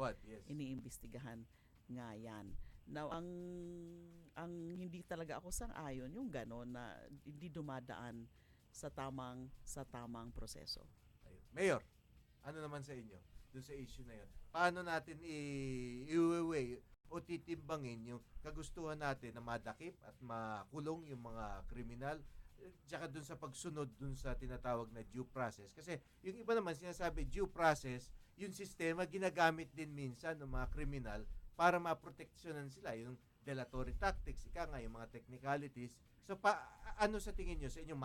Iniimbestigahan nga yan. Now, ang hindi talaga ako sang-ayon, yung ganon na hindi dumadaan sa tamang proseso. Mayor, ano naman sa inyo dun sa issue na yun? Paano natin i-weigh o titimbangin yung kagustuhan natin na madakip at makulong yung mga kriminal tsaka dun sa pagsunod dun sa tinatawag na due process? Kasi yung iba naman sinasabi due process, yung sistema ginagamit din minsan ng mga kriminal para maproteksyonan sila, yung delatory tactics, yung mga technicalities. So ano sa tingin nyo sa inyong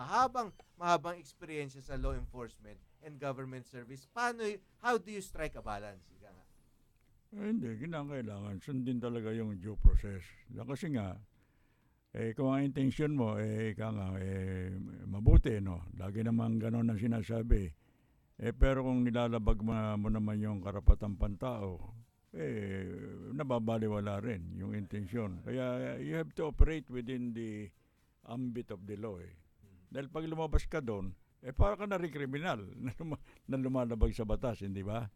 mahabang experience sa law enforcement and government service? How do you strike a balance? Hindi, kinakailangan sundin talaga yung due process. Kasi nga, kung ang intention mo, mabuti, no? Lagi naman gano'n ang sinasabi. Pero kung nilalabag mo naman yung karapatang pantao, nababaliwala rin yung intention. Kaya you have to operate within the ambit of the law. Dahil pag lumabas ka doon, para ka na rin kriminal na lumalabag sa batas, hindi ba?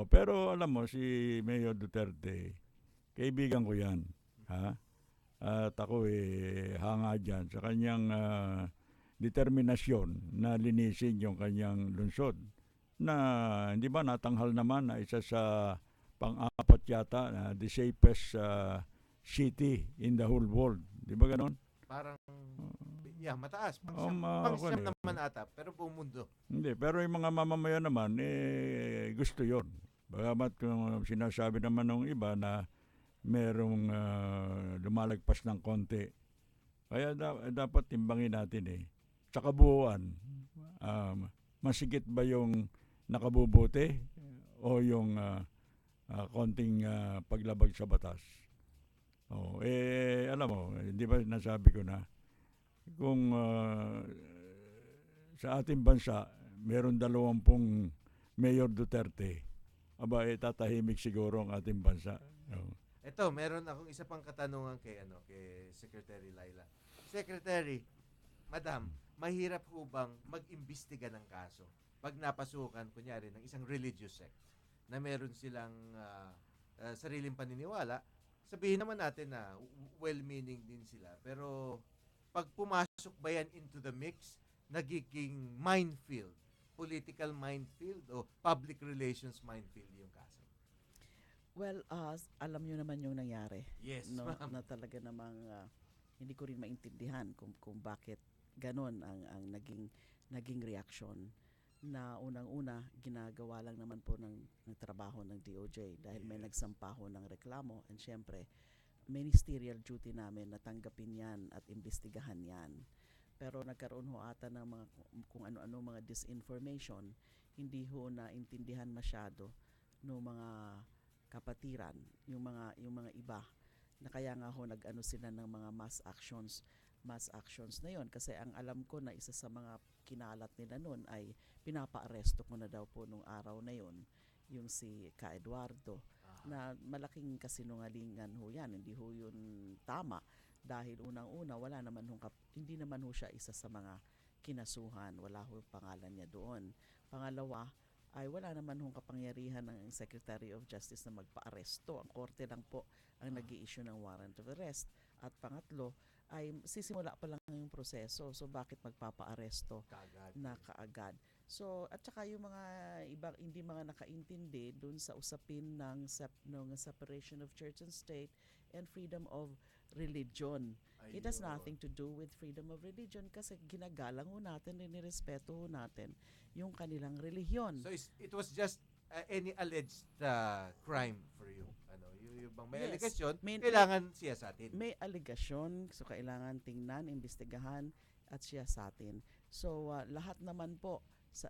Pero alam mo, si Mayor Duterte, kaibigan ko yan. Ha? At ako hanga dyan sa kanyang determinasyon na linisin yung kanyang lungsod. Na hindi ba natanghal naman na isa sa pang-apat yata na the safest city in the whole world. Di ba ganon? Parang mataas. Pang-siyam naman ata, pero buong mundo. Hindi, pero yung mga mamamayan naman, gusto yon. Bagamat kung sinasabi naman ng iba na merong lumalagpas ng konti. Kaya dapat timbangin natin sa kabuuan, masigit ba yung nakabubuti o yung konting paglabag sa batas? Alam mo, di ba nasabi ko na, kung sa ating bansa, meron 20 Mayor Duterte. Aba, tatahimik siguro ang ating bansa. Ito, meron akong isa pang katanungan kay Secretary Laila. Secretary, Madam, mahirap ho bang mag-imbestiga ng kaso pag napasukan, kunyari, ng isang religious sect na meron silang sariling paniniwala? Sabihin naman natin na well-meaning din sila. Pero pag pumasok ba yan into the mix, nagiging minefield, political minefield o public relations minefield yung kaso? Well, alam nyo naman yung nangyari. Yes, no, ma'am. na talaga namang hindi ko rin maintindihan kung bakit ganon ang naging reaksyon, na unang-una ginagawa lang naman po ng trabaho ng DOJ dahil may nagsampaho ng reklamo, and syempre ministerial duty namin na tanggapin yan at imbestigahan yan. Pero nagkaroon ho ata ng mga kung ano-ano mga disinformation, hindi ho naintindihan masyado no mga kapatiran, yung mga iba, na kaya nga ho nag-ano sila ng mga mass actions na yon. Kasi ang alam ko na isa sa mga kinalat nila noon ay pinapa-aresto ko na daw po nung araw na yon yung si Ka Eduardo, na malaking kasinungalingan ho yan, hindi ho yun tama dahil unang-una hindi naman ho siya isa sa mga kinasuhan, wala ho yung pangalan niya doon. Pangalawa ay wala naman hong kapangyarihan ng Secretary of Justice na magpa-aresto. Ang korte lang po ang nag-i-issue ng warrant of arrest. At pangatlo ay sisimula pa lang yung proseso. So bakit magpapa-aresto na kaagad? So at saka yung mga ibang hindi mga nakaintindi doon sa usapin ng separation of church and state and freedom of religion. It has nothing to do with freedom of religion kasi ginagalang ho natin, nirespeto ho natin yung kanilang relihiyon. So it was just any alleged crime for you? Yung bang may allegation, kailangan siyasatin? May allegation, so kailangan tingnan, imbestigahan at siyasatin. So lahat naman po,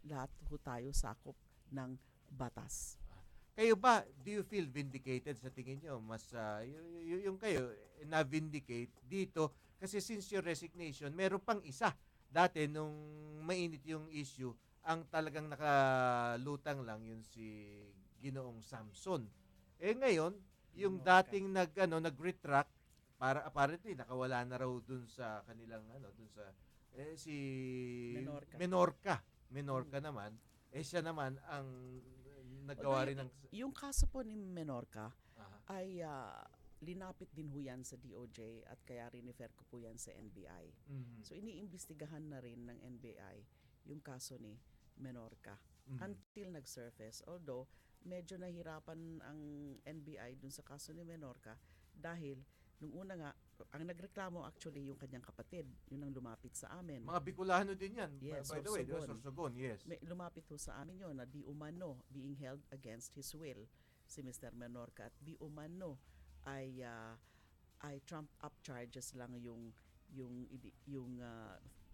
lahat ho tayo sakop ng batas. Kayo ba, do you feel vindicated sa tingin nyo? Mas yung kayo na-vindicate dito kasi since your resignation, meron pang isa. Dati nung mainit yung issue, ang talagang nakalutang lang yun si Ginoong Samson. Ngayon, yung dating nag-retract, para apparently nakawala na raw dun sa kanilang dun sa si Menorca naman, siya naman ang nagawa rin ng... Yung kaso po ni Menorca ay linapit din ho yan sa DOJ at kaya rin-refer ko po yan sa NBI. So iniimbestigahan na rin ng NBI yung kaso ni Menorca until nag-surface. Although medyo nahirapan ang NBI dun sa kaso ni Menorca dahil nung una nga, ang nagreklamo actually yung kanyang kapatid, yun ang lumapit sa amin. Mga Bicolano din yan, yes, by the way, Sorsogon, yes. Lumapit ho sa amin yun na di umano, being held against his will, si Mr. Menorca, at di umano ay trumped up charges lang yung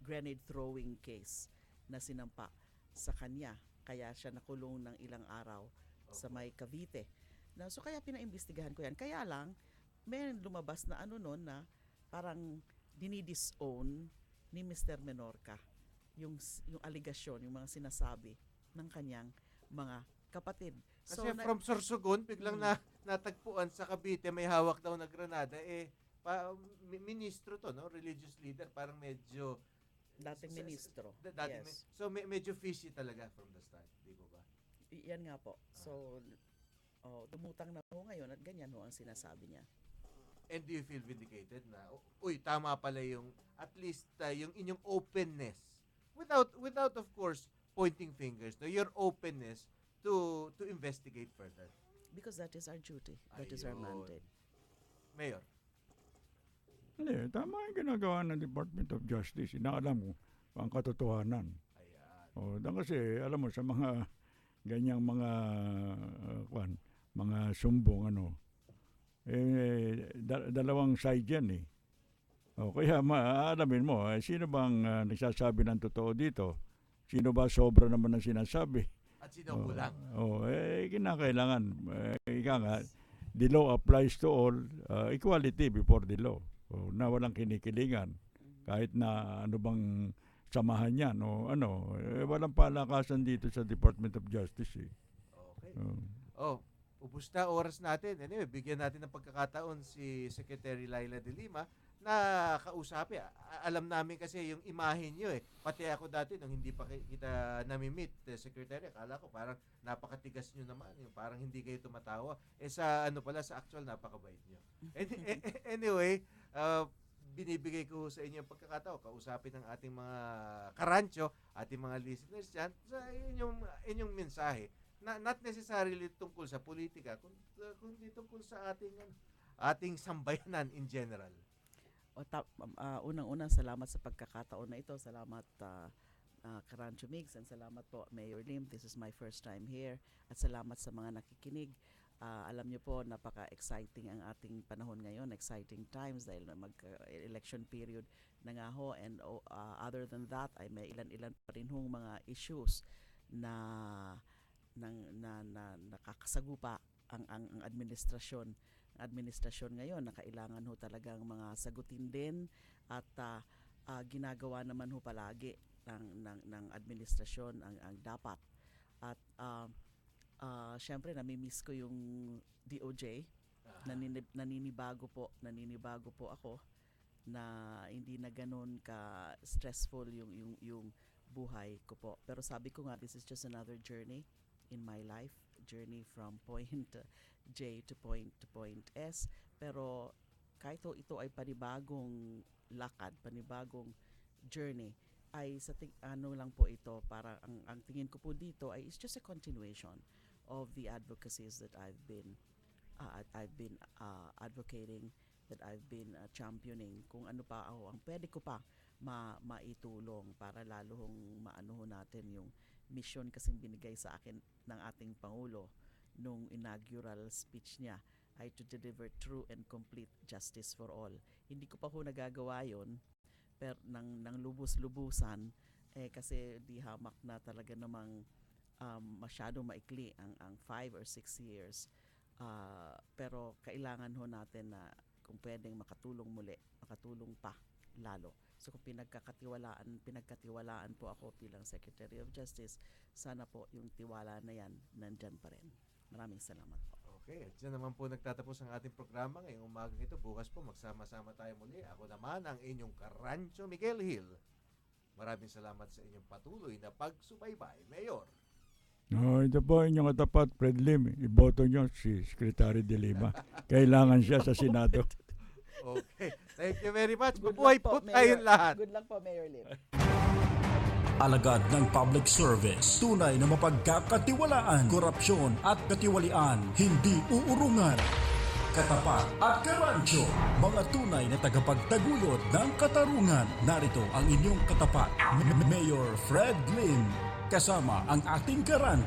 grenade throwing case na sinampa sa kanya. Kaya siya nakulong ng ilang araw sa may Cavite. So kaya pinaimbestigahan ko yan. Kaya lang, may lumabas na na parang dinidisown ni Mr. Menorca yung aligasyon, yung mga sinasabi ng kanyang mga kapatid. Kasi from Sorsogon, biglang natagpuan sa Cavite, may hawak daw na granada. Ministro to, no? Religious leader, parang medyo... Dating ministro. Yes. So medyo fishy talaga from the start, di ba ba? Yan nga po. So, tumutang na po ngayon at ganyan ho ang sinasabi niya. And do you feel vindicated na, tama pala yung, at least yung inyong openness, without of course pointing fingers, no? Your openness to investigate further. Because that is our duty. That is our mandate. Mayor? Hindi, tama yung ginagawa ng Department of Justice. Inaalam mo ang katotohanan. Kasi alam mo sa mga ganyang mga mga sumbong dalawang side yan kaya maalamin mo sino bang nagsasabi ng totoo dito, sino ba sobra naman ang sinasabi at sino kulang. Kinakailangan the law applies to all, equality before the law, na walang kinikilingan kahit na ano bang samahan yan o ano. Walang palakasan dito sa Department of Justice eh. Okay. Ubus na oras natin. Anyway, bigyan natin ng pagkakataon si Secretary Laila de Lima na kausapin. Alam namin kasi yung imahe nyo eh. Pati ako dati nung hindi pa kita nami-meet, Secretary, akala ko parang napakatigas nyo naman. Yung parang hindi kayo tumatawa. Sa sa actual napakabait nyo. Anyway, binibigay ko sa inyo ang pagkakataon. Kausapin ng ating mga karancho, ating mga listeners dyan, sa inyong mensahe. Not necessarily tungkol sa politika, kundi tungkol sa ating sambayanan in general. Unang-una, salamat sa pagkakataon na ito. Salamat Karancho Migs, and salamat po Mayor Lim. This is my first time here. At salamat sa mga nakikinig. Alam niyo po, napaka-exciting ang ating panahon ngayon. Exciting times dahil mag-election period na nga ho. And other than that, ay may ilan-ilan pa rin hong mga issues na nakakasagupa ang administrasyon. Administrasyon ngayon na kailangan ho talagang mga sagutin din at ginagawa naman ho palagi ng administrasyon ang dapat. At syempre nami-miss ko yung DOJ. Naninibago po ako na hindi na ganoon ka stressful yung buhay ko po. Pero sabi ko nga, this is just another journey in my life, journey from point J to point S. Pero kahit ito ay panibagong lakad, panibagong journey, ay lang po ito, para ang tingin ko po dito ay it's just a continuation of the advocacies that I've been advocating, that I've been championing. Kung ano pa ang pwede ko pa maitulong para lalo maano natin yung mission kasing binigay sa akin ng ating Pangulo nung inaugural speech niya ay to deliver true and complete justice for all. Hindi ko pa nagagawa yon pero nang lubos-lubusan kasi di hamak na talaga namang masyado maikli ang 5 or 6 years. Pero kailangan natin na kung pwedeng makatulong muli, makatulong pa lalo. So kung pinagkatiwalaan po ako bilang Secretary of Justice, sana po yung tiwala na yan nandyan pa rin. Maraming salamat po. Okay, at dyan naman po nagtatapos ang ating programa ngayong umagang ito. Bukas po magsama-sama tayo muli. Ako naman ang inyong Karancho Miguel Hill. Maraming salamat sa inyong patuloy na pagsubaybay, Mayor. Ito po inyong katapat, Fred Lim. Iboto nyo si Secretary de Lima. Kailangan siya sa Senado. Okay. Thank you very much. Bubuhay po tayong lahat. Good luck po, Mayor Lim. Alagad ng public service, tunay na mapagkakatiwalaan, korupsyon at katiwalian, hindi uurungan. Katapat at Karancho, mga tunay na tagapagtaguyod ng katarungan. Narito ang inyong katapat, Mayor Fred Lim, kasama ang ating Karancho.